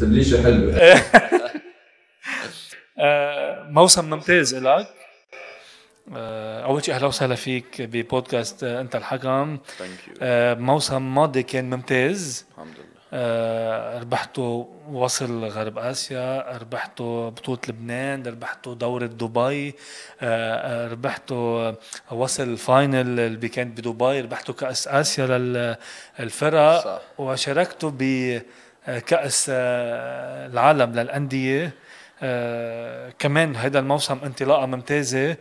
تبليشه حلوه. موسم ممتاز لك. اول شيء اهلا وسهلا فيك ببودكاست انت الحكم. موسم ماضي كان ممتاز الحمد لله. ربحتوا وصل غرب آسيا، ربحتوا بطولة لبنان، ربحتوا دورة دبي، ربحتوا وصل الفاينل اللي كان بدبي، ربحتوا كأس آسيا للفرق، وشاركتوا بكأس العالم للأندية. كمان هذا الموسم انطلاقة ممتازة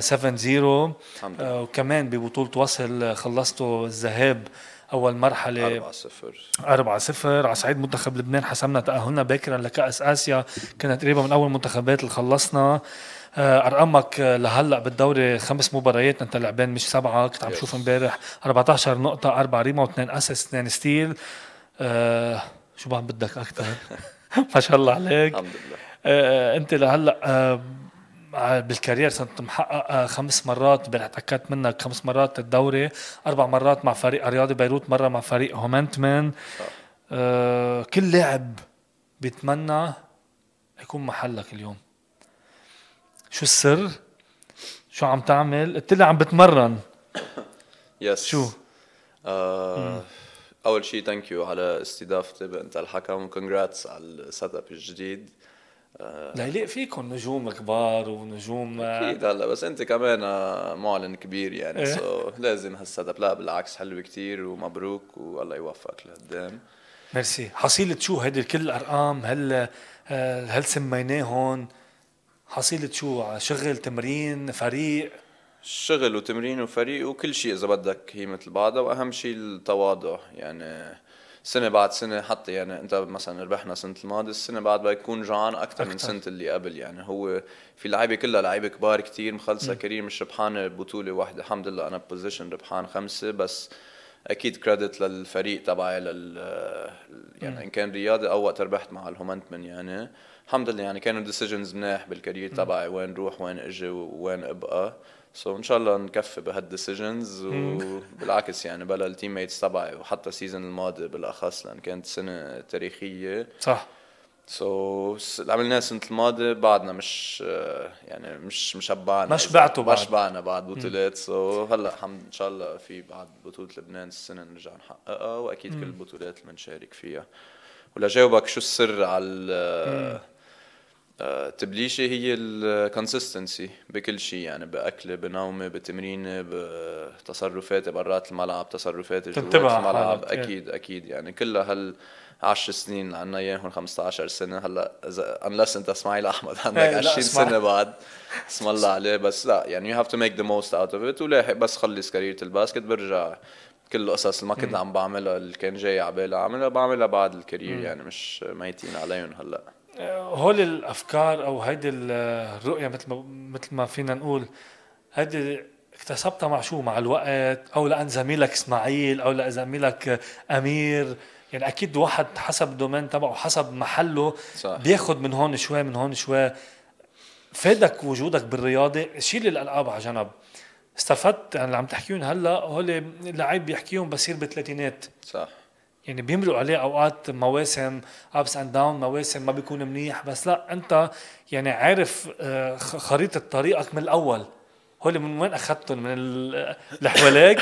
7-0. وكمان ببطولة وصل خلصتوا الذهاب أول مرحلة 4-0 على صعيد منتخب لبنان. حسمنا تأهلنا باكرا لكأس آسيا، كانت قريبة من أول منتخبات اللي خلصنا. أرقامك لهلأ بالدوري 5 مباريات أنت لعبان مش 7. كنت عم شوف امبارح 14 نقطة 4 ريما و2 أسيست 2 ستيل. شو بقى بدك أكتر؟ ما شاء الله عليك. الحمد لله. أنت لهلأ بالكارير صرت محقق 5 مرات، امبارح تأكدت منك 5 مرات الدوري، 4 مرات مع فريق رياضي بيروت، مرة مع فريق هومنتمان. كل لاعب بيتمنى يكون محلك اليوم. شو السر؟ شو عم تعمل؟ قلت لي عم بتمرن. يس. شو؟ أول شيء ثانك يو على استضافتي بأنت الحكم، وكونجراتس على السيت اب الجديد. لا يليق فيكم نجوم كبار ونجوم اكيد. هلا بس انت كمان معلن كبير يعني لازم هالسيت اب. لا بالعكس حلو كتير ومبروك والله يوفقك لقدام. ميرسي. حصيلة شو هيدي كل الارقام؟ هل سميناهم حصيلة شو؟ شغل، تمرين، فريق؟ شغل وتمرين وفريق وكل شيء اذا بدك هي مثل بعضها، واهم شيء التواضع يعني. سنة بعد سنة حتى يعني انت مثلا ربحنا سنة الماضي، السنة بعد بيكون جوعان اكثر من سنة اللي قبل يعني. هو في لعيبة كلها لعيبة كبار كتير مخلصة كارير، مش ربحانة بطولة واحدة. الحمد لله انا بوزيشن ربحان 5، بس اكيد كريدت للفريق تبعي يعني ان كان رياضي او وقت ربحت مع الهومنتمن يعني. الحمد لله يعني كانوا ديسيجنز منيح بالكارير تبعي، وين روح وين اجي وين ابقى. ان شاء الله نكفي بهالديسيجنز. وبالعكس يعني بلا التيم ميتس تبعي، وحتى السيزون الماضي بالاخص لان كانت سنه تاريخيه. صح. اللي عملناه السنه الماضيه بعدنا مش يعني مش شبعنا، ما شبعتوا بعد، ما شبعنا بعد بطولات. هلا الحمد ان شاء الله في بعد بطوله لبنان السنه نرجع نحققها، واكيد كل البطولات اللي بنشارك فيها. ولجاوبك شو السر على تبليشي، هي الكونسيستنسي بكل شيء يعني، بأكلي بنومي بتمريني بتصرفاتي برات الملعب، تصرفاتي جوات الملعب. أكيد يعني كلها 10 سنين اللي عنا اياهم 15 سنة. هلا unless انت اسماعيل احمد عندك 20 سنة بعد اسم الله عليه. بس لا يعني you have to make the most out of it. ولاحق بس خلص كاريرة الباسكت برجع كل القصص اللي ما كنت عم بعملها اللي كان جاي عبالي اعملها بعملها بعد الكارير يعني، مش ميتين عليهم هلا. هول الافكار او هيدي الرؤيه مثل ما فينا نقول، هيدي اكتسبتها مع شو؟ مع الوقت، او لان زميلك اسماعيل او لان زميلك امير؟ يعني اكيد واحد حسب الدومين تبعه حسب محله صح. بياخد من هون شوي من هون شوي. فادك وجودك بالرياضه. شيل الالعاب على جنب، استفدت يعني اللي عم تحكيون هلا. هول اللعيب بيحكيهم بصير بالثلاثينات. صح. يعني بيمرقوا عليه اوقات مواسم ابس اند داون، مواسم ما بيكون منيح، بس لا انت يعني عارف خريطة طريقك من الاول. هول من وين اخذتهم؟ من اللي حواليك؟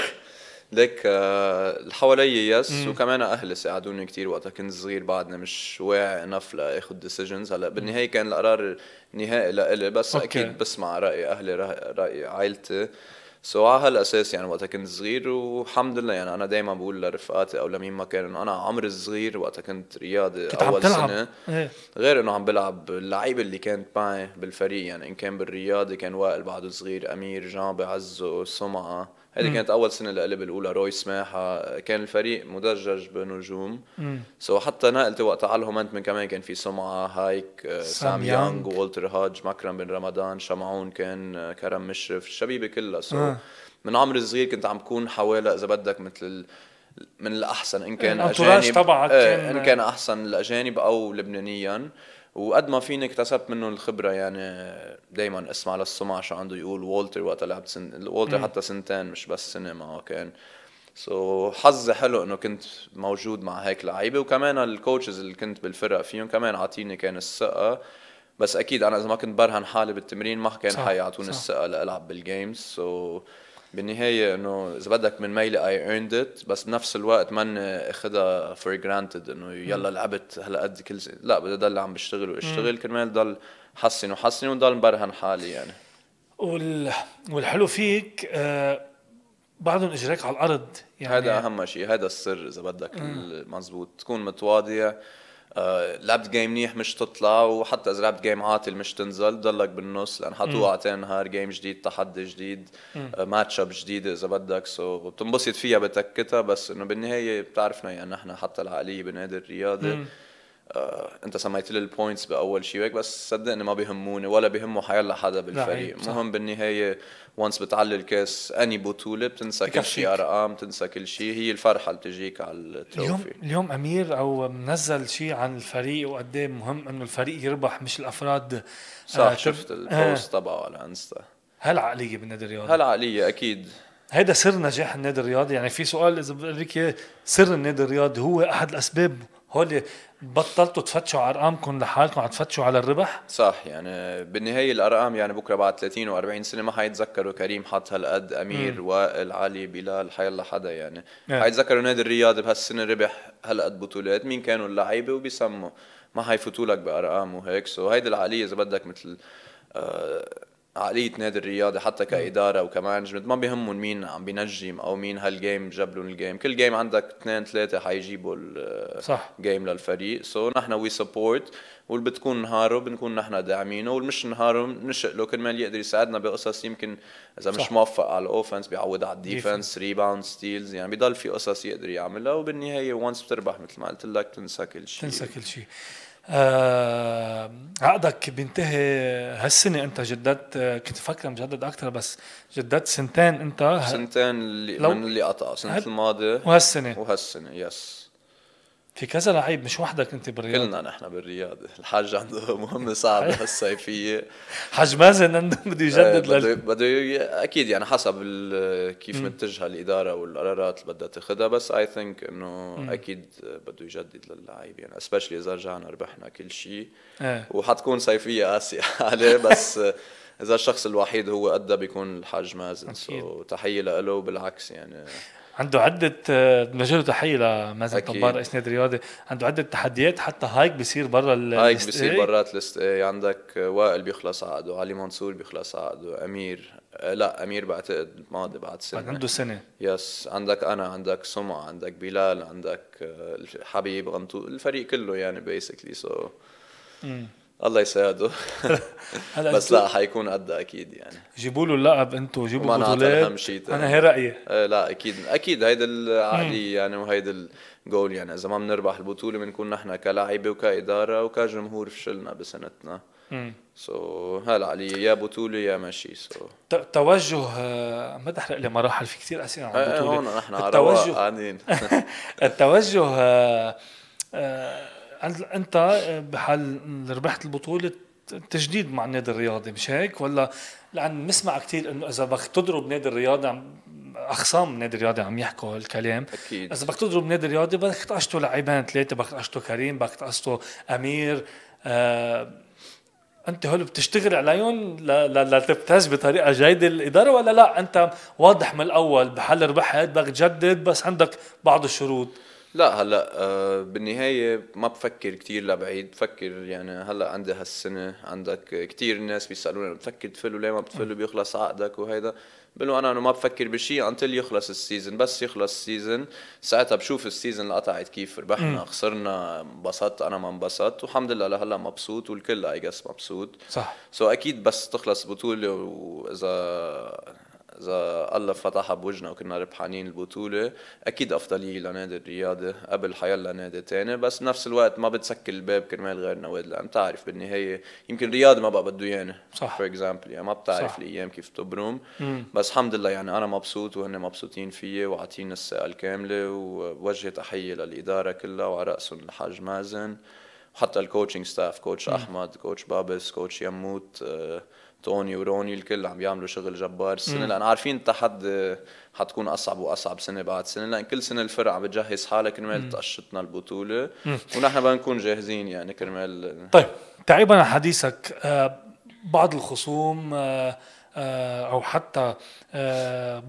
ليك اللي حوالي يس. وكمان اهلي ساعدوني كتير وقتها كنت صغير، بعدنا مش واعي انف لاخذ ديسيجنز. هلا بالنهايه كان القرار النهائي لإلي، بس اكيد بسمع راي اهلي راي عائلتي. على هالاساس يعني وقتها كنت صغير. والحمد لله يعني انا دايما بقول لرفقاتي او لمين ما كان انه انا عمري صغير وقتها كنت رياضي اول سنه. غير انه عم بلعب اللعيبه اللي كانت معي بالفريق يعني، ان كان بالرياضي كان وائل بعده صغير، امير، جامبي، عزو، سمعه. هذه كانت اول سنه لإلي بالاولى. روي سماحه كان الفريق مدجج بنجوم. حتى نقلتي وقتها على الهومنتمن كمان كان في سمعه، هايك، سام يانغ، وولتر هاج، مكرم بن رمضان، شمعون، كان كرم مشرف، الشبيبه كلها. من عمري صغير كنت عم بكون حوالي اذا بدك مثل من الاحسن، ان كان اجانب ان كان احسن الاجانب او لبنانيا. وقد ما فيني اكتسبت منه الخبره يعني. دايما اسمع للسمع شو عنده يقول. وولتر وقت لعبت وولتر حتى 2 سنين مش بس سنه معه كان. حظي حلو انه كنت موجود مع هيك لعيبه، وكمان الكوتشز اللي كنت بالفرق فيهم كمان عاطيني كان الثقه. بس اكيد انا اذا ما كنت برهن حالي بالتمرين ما كان حيعطوني الثقه لالعب بالجيمز. بالنهايه انه اذا بدك من ميلي اي earned it، بس بنفس الوقت ما اخذها for granted انه يلا لعبت هلا قد كل لا، بدي ضل عم بشتغل واشتغل كرمال ضل حسن وحسن وضل برهن حالي يعني. والحلو فيك بعدهم اجريك على الارض يعني. هذا اهم شيء، هذا السر اذا بدك مزبوط. تكون متواضع، لعبت جيم منيح مش تطلع، وحتى اذا لعبت جيم عاطل مش تنزل، ضلك بالنص لان حتوقع تاني نهار جيم جديد، تحدي جديد، ماتش اب جديده اذا بدك. بتنبسط فيها بتكتها، بس انه بالنهايه بتعرفنا يعني نحن حتى العقليه بنادي الرياضه. انت سميت لي البوينتس باول شيء هيك، بس صدقني ما بيهموني ولا بيهمه حيلا حدا بالفريق. مهم بالنهايه وانس بتعلي الكاس اني بطوله بتنسى كل شيء، ارقام تنسى كل شيء، هي الفرحه اللي بتجيك على التروفي. اليوم امير او منزل شيء عن الفريق وقد ايه مهم انه الفريق يربح مش الافراد. صح، شفت البوست تبعه على انستا. هالعقليه بالنادي الرياضي، هالعقليه اكيد هيدا سر نجاح النادي الرياضي. يعني في سؤال اذا بقول لك سر النادي الرياضي هو احد الاسباب هول بطلتوا تفتشوا على ارقامكم لحالكم، عم تفتشوا على الربح؟ صح، يعني بالنهايه الارقام يعني بكره بعد 30 و40 سنه ما حيتذكروا كريم حط هالقد، امير، وائل، علي، بلال، حيلا حدا يعني. حيتذكروا نادي الرياضي بهالسنه ربح هالقد بطولات، مين كانوا اللعيبه وبيسموا، ما حيفوتوا لك بارقام وهيك. هيدي العقليه اذا بدك مثل عقلية نادي الرياضي حتى كإدارة وكمانجمنت، ما بيهمهم مين عم بينجم أو مين هالجيم جاب لهم الجيم. كل جيم عندك 2-3 حيجيبوا الجيم للفريق. نحن وي سبورت، واللي بتكون نهاره بنكون نحن داعمينه، واللي مش نهاره نشق له كرمال يقدر يساعدنا بقصص. يمكن إذا مش موفق على الأوفنس بيعود على الديفنس، ريباوند، ستيلز، يعني بيضل في قصص يقدر يعملها. وبالنهاية وانس بتربح مثل ما قلت لك تنسى كل شيء. عقدك بينتهي هالسنة، انت جددت، كنت فاكر مجدد اكثر بس جددت سنتين. انت سنتين من اللي قطع سنة الماضي وهالسنة يس. في كذا لعيب مش وحدك انت بالرياضة، كلنا نحن بالرياضة. الحاج عنده مهمة صعبة هالصيفية. حاج مازن عنده بده يجدد بده اكيد يعني حسب كيف متجهة الإدارة والقرارات اللي بدها تاخذها. بس اي ثينك انه اكيد بده يجدد للعيب يعني، اسبشلي اذا رجعنا ربحنا كل شيء. وحتكون صيفية قاسية عليه، بس اذا الشخص الوحيد هو قدها بيكون الحاج مازن. تحية له بالعكس يعني. عنده عدة مجال تحية لمازن طبار رئيس نادي الرياضي. عنده عدة تحديات، حتى هايك بيصير برا هايك بيصير برات ليست. عندك وائل بيخلص عقده، علي منصور بيخلص عقده، امير لا امير بعتقد ماضي بعد سنة، عنده سنة. يس، عندك انا، عندك سمع، عندك بلال، عندك حبيب غنطو، الفريق كله يعني بيسكلي. الله يساعده. بس لا حيكون قدها اكيد يعني. جيبوا له اللقب انتو، جيبوا بطولات. انا هي رايي. لا اكيد هيدا العقليه يعني، وهيدا الجول يعني. اذا ما بنربح البطوله بنكون نحن كلاعبين وكاداره وكجمهور فشلنا بسنتنا. هالعقليه، يا بطوله يا ماشي. توجه ما تحرق لي مراحل، في كثير اسئله عن البطوله. هون نحن على رواق قاعدين. التوجه انت بحال ربحت البطوله تجديد مع النادي الرياضي، مش هيك ولا؟ لان نسمع كثير انه اذا بدك تضرب نادي الرياضي، اخصام النادي الرياضي عم يحكوا الكلام أكيد. اذا بدك تضرب نادي الرياضي بدك تقشطوا لاعبين 3، بدك تقشطوا كريم، بدك تقشطوا امير. انت هول بتشتغل عليهم لتبتز بطريقه جيده الاداره، ولا لا انت واضح من الاول بحل ربحت بدك تجدد بس عندك بعض الشروط؟ لا هلا بالنهايه ما بفكر كتير لبعيد. بفكر يعني هلا عندي هالسنه، عندك كتير ناس بيسالوني بتفكر تفل وليه ما بتفل بيخلص عقدك وهيدا. بقول انا ما بفكر بشيء انتل يخلص السيزون. بس يخلص السيزون ساعتها بشوف السيزون اللي قطعت كيف، ربحنا خسرنا، انبسطت انا ما انبسطت، والحمد لله لهلا مبسوط والكل اي جس مبسوط. صح. اكيد بس تخلص بطوله، إذا الله فتحها بوجهنا وكنا ربحانين البطولة أكيد أفضلية لنادي الرياضة قبل حيلا نادي تاني. بس بنفس الوقت ما بتسكر الباب كرمال غير نواد، لأن بتعرف بالنهاية يمكن الرياضة ما بقى بده ياني. صح. for example يعني ما بتعرف الأيام كيف تبرم. بس الحمد لله يعني أنا مبسوط وهن مبسوطين فيي وعطيني الثقة الكاملة. ووجه تحية للإدارة كلها وعلى رأسهم الحاج مازن، وحتى الكوتشنج ستاف، كوتش أحمد، كوتش بابس، كوتش يموت، توني وروني الكل عم بيعملوا شغل جبار السنه، لان عارفين التحدي حتكون اصعب واصعب سنه بعد سنه، لان كل سنه الفرق عم بتجهز حالها كرمال تقشطنا البطوله، ونحن بدنا نكون جاهزين يعني كرمال. طيب تعيبا على حديثك، بعض الخصوم او حتى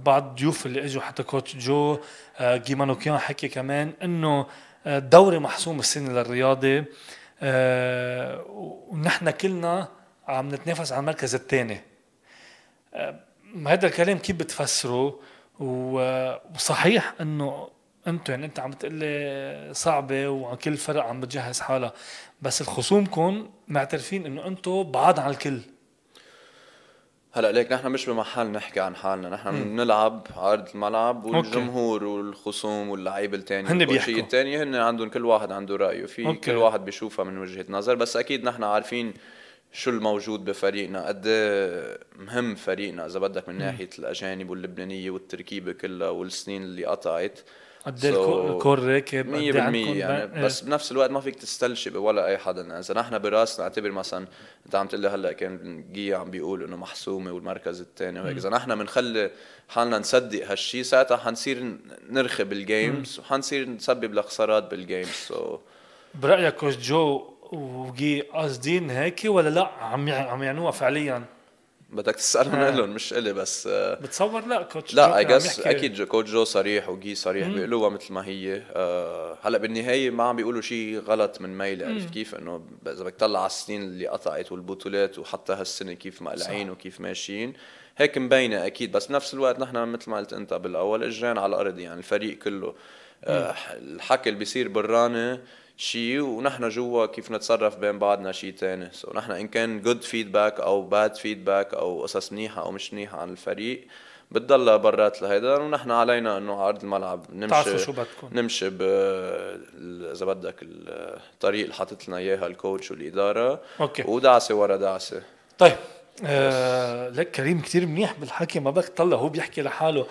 بعض الضيوف اللي اجوا، حتى كوتش جو جيمانوكيان حكي كمان انه الدوري محسوم السنه للرياضه، ونحن كلنا عم نتنافس على المركز الثاني. هذا الكلام كيف بتفسره؟ وصحيح انه انتم يعني انت عم تقلي صعبه وكل فرق عم بتجهز حالها، بس الخصومكم معترفين انه انتم بعاد عن الكل. هلا ليك نحن مش بمحل نحكي عن حالنا، نحن بنلعب عرض الملعب، والجمهور والخصوم واللعيبه الثانيه هن والشيء الثاني هن عندهم كل واحد عنده رايه في كل واحد بيشوفها من وجهه نظر، بس اكيد نحن عارفين شو الموجود بفريقنا، قد مهم فريقنا اذا بدك من ناحيه الاجانب واللبنانيه والتركيبه كلها والسنين اللي قطعت، قد الكور راكب 100% يعني بس بنفس الوقت ما فيك تستلشي ولا اي حدا. اذا نحن براسنا اعتبر مثلا انت عم تقول لي هلا كان جي عم بيقول انه محسومه والمركز الثاني وهيك، اذا نحن بنخلي حالنا نصدق هالشيء ساعتها حنصير نرخي بالجيمز وحنصير نسبب لخسارات بالجيمز. برايك كوتش جو وجي قاصدين هيك ولا لا عم يعنوها فعليا؟ بدك تسألهم لهم مش إلي بس بتصور لا كوتش لا اي جس اكيد كوتش جو صريح وجي صريح بيقولوها مثل ما هي. هلا بالنهايه ما عم بيقولوا شيء غلط من ميلة، عرفت كيف؟ انه اذا بدك تطلع على السنين اللي قطعت والبطولات وحتى هالسنه كيف مقلعين وكيف ماشيين هيك مبينه اكيد، بس بنفس الوقت نحن مثل ما قلت انت بالاول اجرين على الارض، يعني الفريق كله الحكي اللي بيصير برانه شيء ونحن جوا كيف نتصرف بين بعضنا شيء تاني. نحن ان كان جود فيدباك او باد فيدباك او قصص منيحه او مش منيحه عن الفريق بتضلها برات لهيدا، ونحن علينا انه عرض الملعب نمشي شو بدكم نمشي اذا بدك الطريق اللي حاطط لنا اياها الكوتش والاداره. أوكي. ودعسه ورا دعسه. طيب لك كريم كتير منيح بالحكي، ما بدك تطلع هو بيحكي لحاله.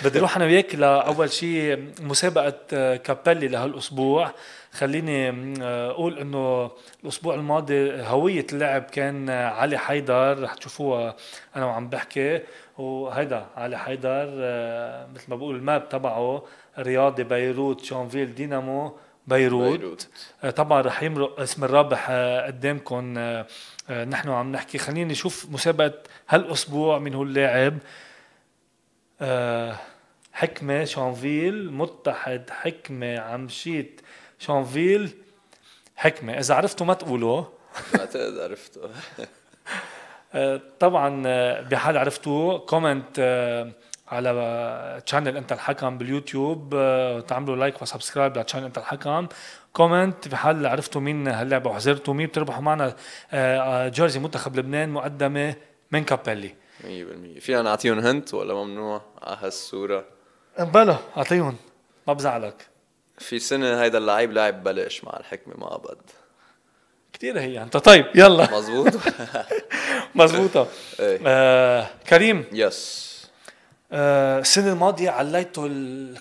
بدي اروح انا وياك لاول شيء مسابقه كابيلي لهالاسبوع. خليني اقول انه الاسبوع الماضي هويه اللعب كان علي حيدر، رح تشوفوها انا وعم بحكي، وهيدا علي حيدر مثل ما بقول الماب تبعه رياضي بيروت شانفيل دينامو بيروت. طبعا رح يمرق اسم الرابح قدامكم. نحن عم نحكي خليني نشوف مسابقة هالأسبوع من هو اللاعب. حكمة شانفيل متحد حكمة عمشيت شانفيل حكمة. إذا عرفتوا ما تقولوا ما تقدر عرفته. طبعا بحال عرفتوا كومنت على تشانل انت الحكم باليوتيوب، تعملوا لايك وسبسكرايب لتشانل انت الحكم. كومنت في حال عرفتوا مين هاللعبه وحضرتوا مين بتربحوا معنا جيرزي منتخب لبنان مقدمه من كابيلي 100%. فينا نعطيهم هنت ولا ممنوع على هالصوره؟ بلا اعطيهم ما بزعلك. في سنه هيدا اللعيب لاعب بلاش مع الحكمه ما ابد كثير هي انت. طيب يلا مزبوط. مزبوطه. كريم يس السنة الماضية عليتوا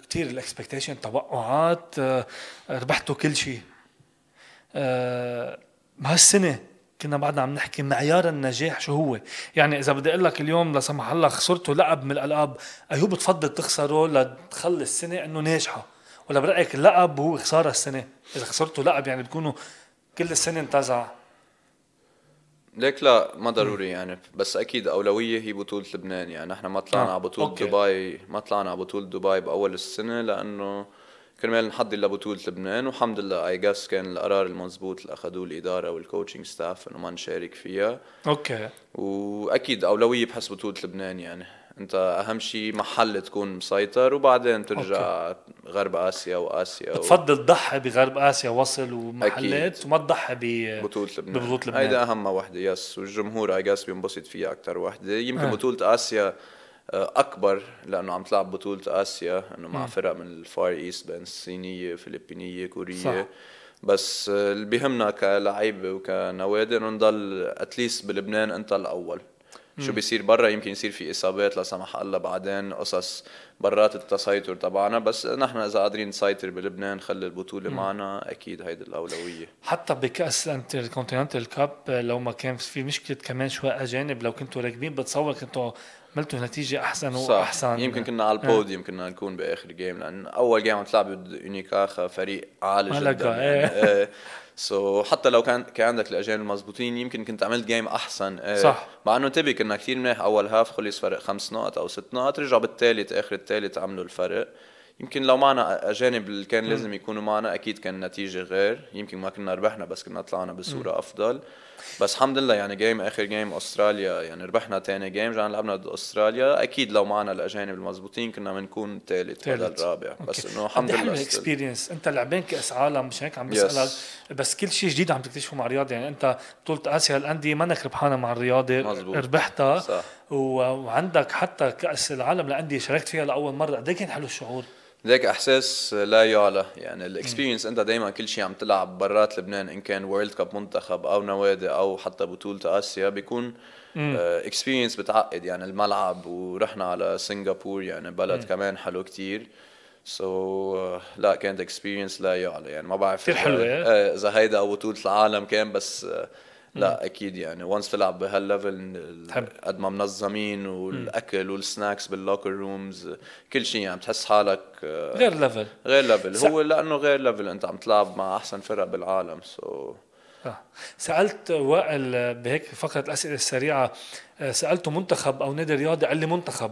كتير الاكسبكتيشن توقعات، ربحتوا كل شيء. بهالسنة كنا بعدنا عم نحكي معيار النجاح شو هو. يعني إذا بدي أقول لك اليوم لا سمح الله خسرتوا لقب من الألقاب، أيهو بتفضل تخسره لتخلي السنة إنه ناجحة؟ ولا برأيك اللقب هو خسارة السنة؟ إذا خسرتوا لقب يعني بتكونوا كل السنة انتزع. ليك لا ما ضروري يعني، بس اكيد اولويه هي بطوله لبنان. يعني نحن ما طلعنا على بطوله دبي، ما طلعنا على بطوله دبي باول السنه لانه كرمال نحضر لبطوله لبنان، والحمد لله اي جاس كان القرار المضبوط اللي اخذوه الاداره والكوتشنج ستاف انه ما نشارك فيها. اوكي. واكيد اولويه بحس بطوله لبنان، يعني انت اهم شيء محل تكون مسيطر وبعدين ترجع غرب اسيا واسيا. بتفضل تضحي بغرب اسيا وصل ومحلات وما تضحي ببطوله لبنان. هيدا اهم وحده. يس والجمهور اي جاس بينبسط فيها اكثر وحده. يمكن بطوله اسيا اكبر لانه عم تلعب بطوله اسيا انه مع فرق من الفار ايست بين الصينيه فلبينيه كوريه. صح. بس اللي بيهمنا كلاعب وكنوادي انه نضل اتليست بلبنان انت الاول. شو بيصير برا يمكن يصير في اصابات لا سمح الله بعدين قصص برات التسيطر تبعنا، بس نحن اذا قادرين نسيطر بلبنان نخلي البطوله معنا اكيد هيدي الاولويه. حتى بكاس انتركونتيننتال كاب لو ما كان في مشكله كمان شوي اجانب، لو كنتوا راكبين بتصور كنتوا عملتوا نتيجه احسن واحسن. يمكن كنا على البوديوم كنا نكون باخر جيم، لان اول جيم عم تلعب ضد يونيكاخا فريق عالي جدا يعني. سو حتى لو كان عندك الاجانب المضبوطين يمكن كنت عملت جيم احسن. صح. مع انه تبي كنا كثير منيح اول هاف، خلص فرق 5 نقط او 6 نقط، رجعوا بالثالث اخر الثالث عملوا الفرق. يمكن لو معنا اجانب اللي كان لازم يكونوا معنا اكيد كان النتيجه غير، يمكن ما كنا ربحنا بس كنا طلعنا بصوره افضل. بس الحمد لله يعني جيم اخر جيم استراليا يعني ربحنا ثاني جيم، رجعنا لعبنا ضد استراليا، اكيد لو معنا الاجانب المضبوطين كنا بنكون ثالث ولا الرابع. بس انه الحمد لله اكسبيرينس. انت لعبين كاس عالم مش هيك عم بسالك بس كل شيء جديد عم تكتشفه مع رياضه. يعني انت بطوله اسيا الانديه منك ربحانه مع الرياضه، ربحتها صح. وعندك حتى كاس العالم للانديه شاركت فيها لاول مره، قد ايه كان حلو الشعور؟ ليك احساس لا يعلى يعني. الاكسبيرينس انت دائما كل شيء عم تلعب برات لبنان، ان كان وورلد كاب منتخب او نوادي او حتى بطوله اسيا، بيكون اكسبيرينس بتعقد يعني. الملعب ورحنا على سنغافور يعني بلد كمان حلو كتير. لا كانت اكسبيرينس لا يعلى يعني. ما بعرف كثير حلوه اذا هيدا او بطوله العالم كان، بس لا اكيد يعني وانس تلعب بهالليفل قد ما منظمين والاكل والسناكس باللوكر رومز كل شيء يعني بتحس حالك غير ليفل. هو لانه غير ليفل، انت عم تلعب مع احسن فرق بالعالم. سألت وائل بهيك فقرة الأسئلة السريعة، سألته منتخب أو نادي رياضي؟ قال لي منتخب.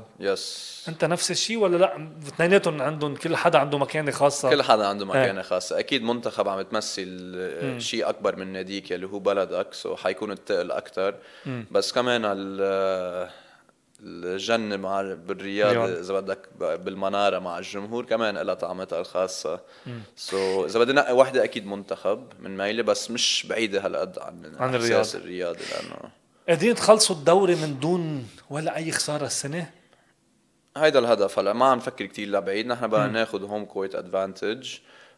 أنت نفس الشيء ولا لا؟ اثنيناتهم عندهم كل حدا عنده مكانة خاصة؟ كل حدا عنده مكانة خاصة أكيد. منتخب عم تمثل شيء أكبر من ناديك اللي هو بلدك، حيكون التقل أكتر. بس كمان الجنة مع بالرياضة إذا بدك بالمنارة مع الجمهور كمان لها طعمتها الخاصة. إذا بدنا نقي وحدة أكيد منتخب من ميلة، بس مش بعيدة هالقد عن الإحساس الرياضي. لأنه قادرين تخلصوا الدوري من دون ولا أي خسارة السنة؟ هيدا الهدف. هلا ما عم نفكر كتير لبعيد، نحن بدنا ناخذ هوم كويت ادفانتج،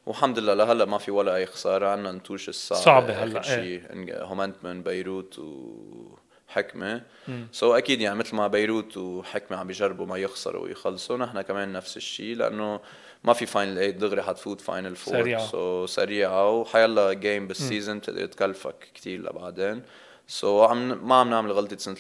والحمد لله لهلا ما في ولا اي خساره. عنا نتوش صعبه هلا شيء هومنت من بيروت وحكمه. اكيد يعني مثل ما بيروت وحكمه عم بيجربوا ما يخسروا ويخلصوا، نحن كمان نفس الشيء، لانه ما في فاينل 8 دغري حتفوت فاينل 4 سريعه وحيلا جيم بالسيزون بتقدر تكلفك كتير لبعدين. ما عم نعمل غلطة السنة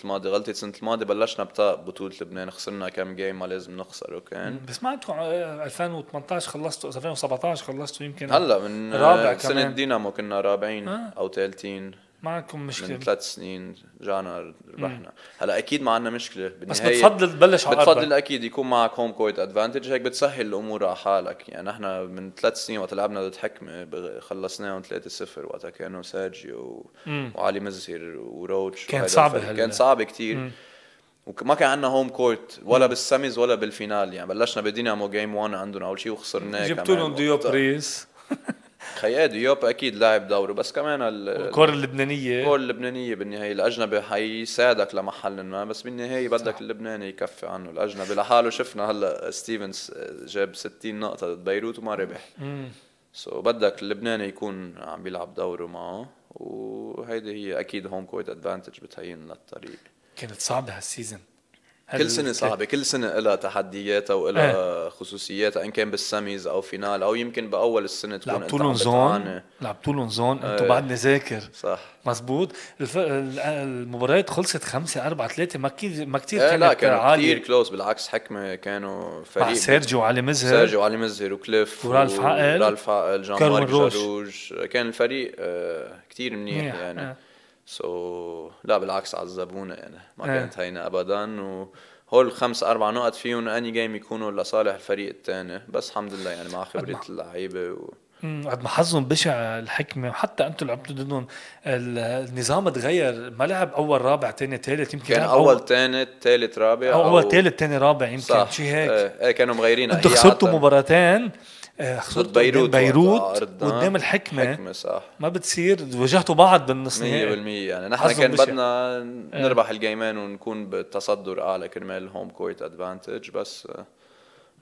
الماضية بلشنا بطولة لبنان خسرنا كم جيم ما لازم نخسره كان. بس ما عندكم 2018 خلصتوا، 2017 خلصتوا يمكن هلا من رابع سنة كمان. دينامو كنا رابعين أو ثالثين. ما عندكم مشكلة من 3 سنين رجعنا ربحنا. هلا اكيد ما عندنا مشكلة بس بتفضل تبلش على بتفضل اكيد يكون معك هوم كويت ادفانتج، هيك بتسهل الامور على حالك يعني. احنا من 3 سنين وقت لعبنا ضد حكمة خلصناهم 3-0 وقتها كانوا سيرجيو وعلي مزهر وروتش. كانت صعبة كانت صعبة كتير وما كان عندنا هوم كورت ولا بالسيميز ولا بالفينال يعني. بلشنا بدينامو جيم 1 عندنا اول شيء وخسرناه. جبتوا لهم ديوب ريس خياد ديوب اكيد لاعب دوره، بس كمان الكور اللبنانيه بالنهايه الاجنبي حيساعدك لمحل ما، بس بالنهايه بدك اللبناني يكفي عنه الاجنبي لحاله. شفنا هلا ستيفنز جاب 60 نقطه ضد بيروت وما ربح. بدك اللبناني يكون عم بيلعب دوره معه، وهيدي هي اكيد هوم كويت ادفانتج بتهين للطريق. كانت صعبه هالسيزون، كل سنة صعبة، كل سنة لها تحدياتها ولها خصوصياتها، إن كان بالسميز أو فينال أو يمكن بأول السنة تكون لعبتوا لهم زون أنتوا بعد نذاكر صح مزبوط. المباريات خلصت 5-4-3 ما كتير كانت لا كانوا كتير كلوز. بالعكس حكمة كانوا فريق سيرجيو وعلي مزهر وكليف ورالف عقل جان مارك جاروج. كان الفريق كتير منيح يعني. لا بالعكس عذبونا يعني، ما كانت هينة ابدا. وهول 5-4 نقط فيهم اني جيم يكونوا لصالح الفريق الثاني، بس الحمد لله يعني مع خبرة اللعيبه قد ما حظهم بشع الحكمه. وحتى انتم لعبتوا ضدهم النظام تغير، ما لعب اول رابع ثاني ثالث، يمكن كان اول ثالث رابع او اول ثالث ثاني رابع يمكن شيء هيك. كانوا مغيرين. انتم خسرتوا مباراتين، خسرت بيروت قدام الحكمة صح. ما بتصير واجهتوا بعض بالنص نهائي 100% يعني. نحن كان بدنا نربح الجيمين ونكون بالتصدر اعلى كرمال الهوم كويت ادفانتج، بس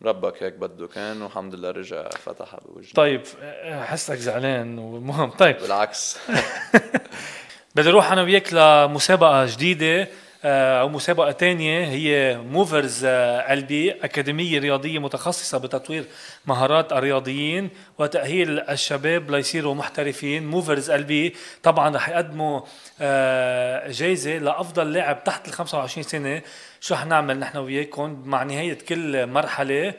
ربك هيك بده كان والحمد لله رجع فتحها بوجهنا. طيب حسك زعلان ومهم. طيب بالعكس بدي اروح انا وياك لمسابقة جديدة أو مسابقة تانية هي موفرز LB، أكاديمية رياضية متخصصة بتطوير مهارات الرياضيين وتأهيل الشباب ليصيروا محترفين. موفرز LB طبعا رح يقدموا جايزة لأفضل لاعب تحت ال 25 سنة. شو رح نعمل نحن وياكم مع نهاية كل مرحلة؟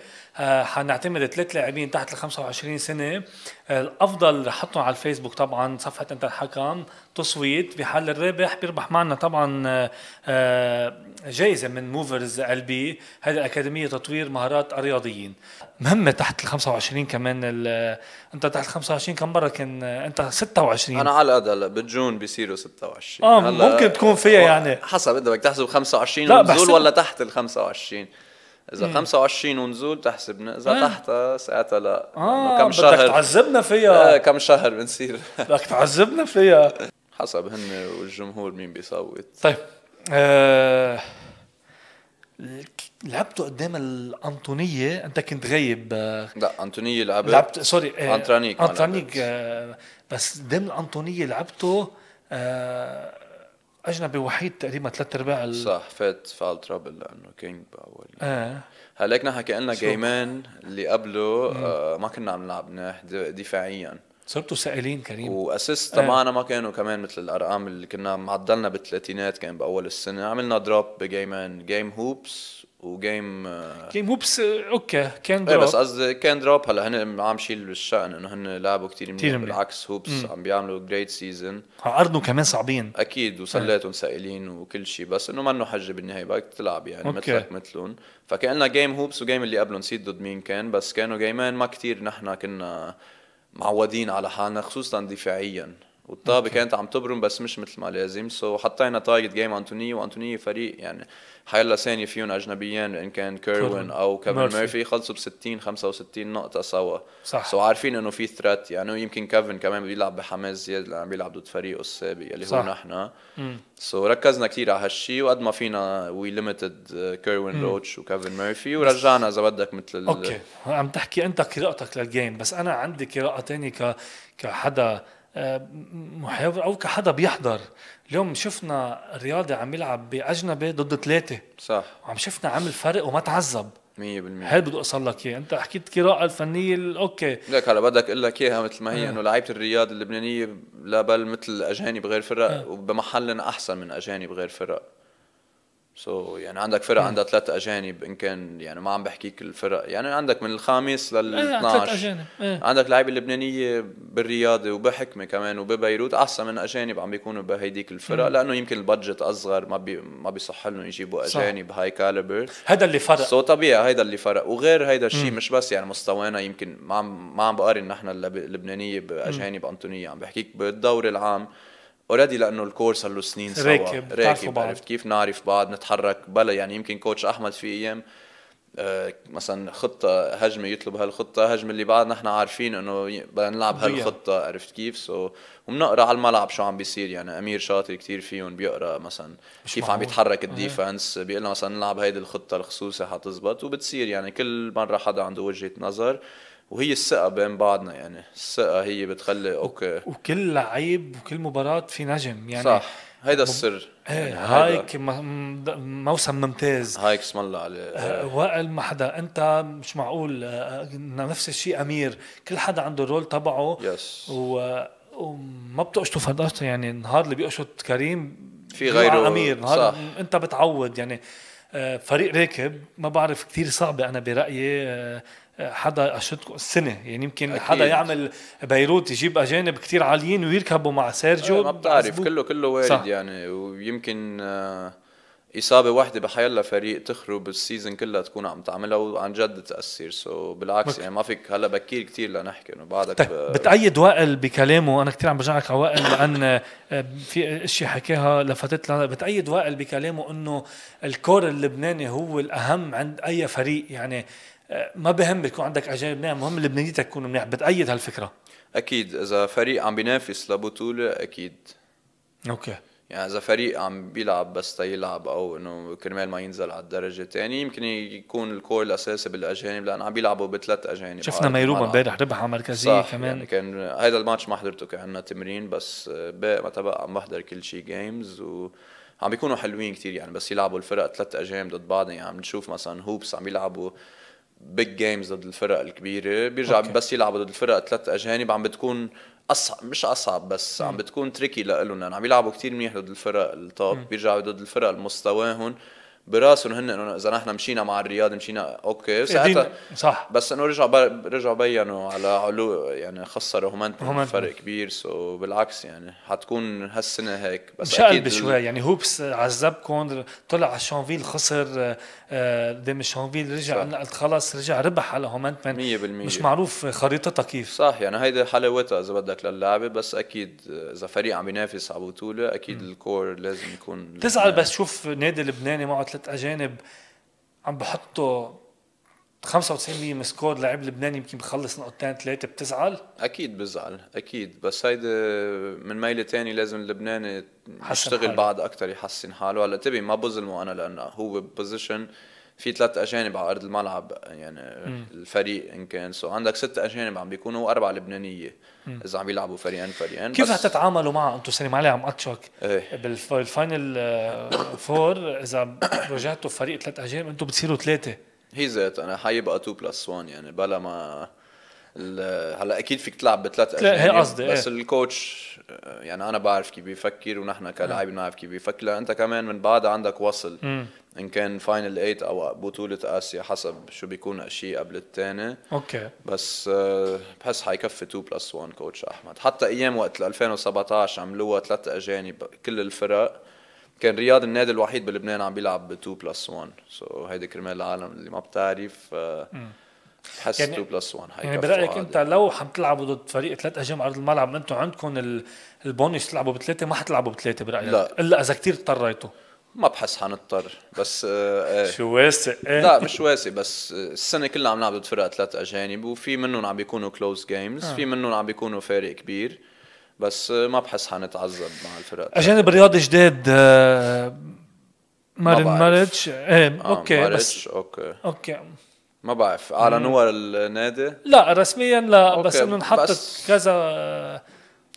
حنعتمد 3 لاعبين تحت ال 25 سنة. الأفضل رح حطهم على الفيسبوك طبعا، صفحة انت الحكم، تصويت. بحال الرابح بيربح معنا طبعا جائزة من موفرز LB، هذه الأكاديمية تطوير مهارات الرياضيين. مهمة تحت ال 25 كمان. انت تحت ال 25 كم مرة كان انت 26؟ انا على الأقل هلا بالجون بيصيروا 26. هلا ممكن تكون فيها يعني حسب انت بدك تحسب 25 لا ونزول ولا تحت ال 25. اذا 25 ونزول تحسبنا، اذا تحتها ساعتها لا. كم شهر بدك تعذبنا فيها. كم شهر بنصير بدك تعذبنا فيها. حسب هن والجمهور مين بيصوت. طيب لعبتوا قدام الأنطونية، انت كنت غايب. لا أنطونية لعبت سوري أنطرانيك بس قدام الأنطونية لعبتوا أجنبي وحيد تقريبا 3/4 صح. فات فال ترابل لأنه كينج بأول. هلاك نحن كأننا جيمان اللي قبله ما كنا عم نلعب منيح دفاعيا، صرتوا سائلين كريم، واسيست تبعنا ما كانوا كمان مثل الارقام اللي كنا معدلنا بالثلاثينات. كان باول السنه عملنا دروب بجيمين، جيم هوبس وجيم جيم هوبس. اوكي كان دروب. بس قصدي كان دروب. هلا هن عم شيل الشأن انه هن لعبوا كتير منيح، بالعكس هوبس عم بيعملوا جريت سيزون. ارضهم كمان صعبين اكيد، وسلاتهم سائلين وكل شيء، بس انه منه حجه بالنهايه بدك تلعب يعني مثلك مثلهم. فكأننا جيم هوبس وجيم اللي قبله نسيت ضد مين كان، بس كانوا جيمين ما كتير نحن كنا معودين على حالنا خصوصا دفاعيا، والطابة كانت عم تبرم بس مش مثل ما لازم. حطينا تارجت جيم أنتوني، وأنتوني فريق يعني حيلا ثانية فيهم أجنبيين، إن كان كيروين أو كيفن ميرفي خلصوا ب60 65 نقطة سوا. صح. عارفين إنه في ثريت يعني. يمكن كيفن كمان بيلعب بحماس زيادة لأنه بيلعب ضد فريقه السابق اللي هو نحن. ركزنا كتير على هالشي، وقد ما فينا وي ليميتد كيروين روتش وكيفن ميرفي، ورجعنا إذا بدك مثل اوكي عم تحكي أنت قراءتك للجيم، بس أنا عندي قراءة تانية كحدا محاور او كحدا بيحضر. اليوم شفنا رياضي عم يلعب باجنبي ضد 3 صح، وعم شفنا عامل فرق وما تعذب 100%. هل بدي اوصل لك اياه؟ انت حكيت قراءه الفنيه اوكي لك هلا بدك اقول لك اياها مثل ما هي، انه لعيبه الرياض اللبنانيه لا بل مثل اجانب غير فرق، وبمحلنا احسن من اجانب غير فرق. يعني عندك فرق عندها 3 أجانب، إن كان يعني ما عم بحكيك الفرق، يعني عندك من الخامس لل 12. عندك لعيبة اللبنانية بالرياضة وبحكمة كمان وببيروت أحسن من أجانب عم بيكونوا بهيديك الفرق، لأنه يمكن البادجت أصغر، ما بيصح لهم يجيبوا أجانب هاي كاليبر. هذا اللي فرق. طبيعي هيدا اللي فرق. وغير هيدا الشيء مش بس يعني مستوانا، يمكن ما عم بقارن نحن اللبنانية بأجانب أنطونية، عم بحكيك بالدوري العام اوريدي، لانه الكورس صار له سنين سوا راكب عرفت كيف، نعرف بعض نتحرك بلا. يعني يمكن كوتش احمد في ايام مثلا خطه هجمه يطلب هالخطه، هجمه اللي بعد نحن عارفين انه بدنا نلعب هالخطه، عرفت كيف. وبنقرا على الملعب شو عم بيصير. يعني امير شاطر كتير فيهم بيقرا مثلا كيف عم بيتحرك الديفنس، بيقول لنا مثلا نلعب هيدي الخطه الخصوصي حتزبط، وبتصير. يعني كل مره حدا عنده وجهه نظر، وهي الثقة بين بعضنا. يعني الثقة هي بتخلي اوكي، وكل لعيب وكل مباراة في نجم يعني. صح، هيدا السر. يعني هايك موسم ممتاز، هايك اسم الله عليه. وائل ما حدا، انت مش معقول. نفس الشيء امير، كل حدا عنده الرول تبعه. يس. وما بتقشطوا فرداشته. يعني النهار اللي بيقشط كريم في غيره امير، نهار انت بتعود. يعني فريق راكب ما بعرف كتير صعبة انا برأيي حدا اشدكم السنه. يعني يمكن أكيد. حدا يعمل بيروت يجيب اجانب كتير عاليين ويركبوا مع سيرجيو، ما بتعرف، كله وارد. صح. يعني ويمكن اصابه واحده بحيلا فريق تخرب السيزون كلها تكون عم تعملها وعن جد تاثر. بالعكس يعني ما فيك هلا بكير كتير لنحكي انه بعدك. بتأيد وائل بكلامه. انا كتير عم برجعك على وائل لان في اشياء حكاها لفتت لنا. بتأيد وائل بكلامه انه الكور اللبناني هو الاهم عند اي فريق. يعني ما بهم يكون عندك اجانب منيح، مهم لبنانيتك تكون منيح. بتأيد هالفكره؟ اكيد. اذا فريق عم بينافس لبطوله اكيد. اوكي. يعني اذا فريق عم بيلعب بس تيلعب او انه كرمال ما ينزل على الدرجه الثانيه، يمكن يكون الكور الاساسي بالاجانب، لان عم بيلعبوا ب3 اجانب. شفنا ميروبا امبارح ربح على مركزيه كمان. يعني كان هذا الماتش ما حضرته، كان عندنا تمرين بس، ما تبقى عم بحضر كل شيء جيمز. عم بيكونوا حلوين كتير يعني، بس يلعبوا الفرق 3 اجام ضد بعض. يعني عم نشوف مثلا هوبس عم يلعبوا بيج جيمز ضد الفرق الكبيره، بيرجع بس يلعبوا ضد الفرق 3 اجانب عم بتكون اصعب، مش اصعب بس عم بتكون تريكي لهم، يعني عم يلعبوا كتير منيح ضد الفرق التوب، بيرجعوا ضد الفرق المستواهم براسهم هن انه اذا نحن مشينا مع الرياض مشينا اوكي ساعتها صح. بس انه رجعوا بينوا على علو، يعني خسروا هم فرق كبير. سو بالعكس يعني حتكون هالسنه هيك، بس اكيد شوي يعني هوبس عذبكم، طلع على شانفيل خسر قدام الشانفيل، رجع قلت خلص رجع ربح على هومنتمن 100%. مش معروف خريطتها كيف. صح يعني هيدا حلاوتها اذا بدك للعبه، بس اكيد اذا فريق عم ينافس على بطوله اكيد الكور لازم يكون. تزعل بس شوف نادي لبناني معه 3 اجانب عم بحطوا 95% من سكور لاعب لبناني يمكن بخلص نقطتين 3، بتزعل؟ اكيد بزعل اكيد، بس هيدا من ميلة تاني لازم اللبناني يشتغل بعد اكتر يحسن حاله. هلا تبي ما بظلمه انا لانه هو بوزيشن في 3 اجانب على ارض الملعب يعني الفريق ان كان سو عندك 6 اجانب عم بيكونوا 4 لبنانيه اذا عم يلعبوا فريقين. كيف رح تتعاملوا معه انتم؟ سليم علي عم قطشك بالفاينل فور اذا واجهتوا فريق 3 اجانب انتم بتصيروا 3. هي ذات انا حيبقى 2+1 يعني بلا ما هلا اكيد فيك تلعب ب3 اجانب بس الكوتش يعني انا بعرف كيف بيفكر ونحن كلاعبين بنعرف كيف بيفكر. لا انت كمان من بعدها عندك وصل ان كان فاينل 8 او بطولة اسيا حسب شو بيكون شيء قبل الثاني. اوكي بس بحس حيكفي 2+1 كوتش احمد. حتى ايام وقت 2017 عملوها 3 اجانب كل الفرق، كان رياض النادي الوحيد بلبنان عم بيلعب ب 2+1. سو هيدي كرمال العالم اللي ما بتعرف بحس يعني 2+1 حيكفي. يعني برأيك انت لو عم تلعبوا ضد فريق 3 اجانب على ارض الملعب انتم عندكم البونus تلعبوا ب3 ما حتلعبوا ب3 برأيك؟ لا الا اذا كتير اضطريتوا. ما بحس حنضطر بس شو واسع لا مش واسع، بس السنه كلها عم نلعب ضد فرق 3 اجانب وفي منهم عم بيكونوا كلوز جيمز في منهم عم بيكونوا فارق كبير، بس ما بحس حنتعذب مع الفرق. اجانب رياضي جداد ماريتش اوكي ماريتش اوكي ما بعرف اعلنوا النادي لا رسميا لا بس انه انحطت كذا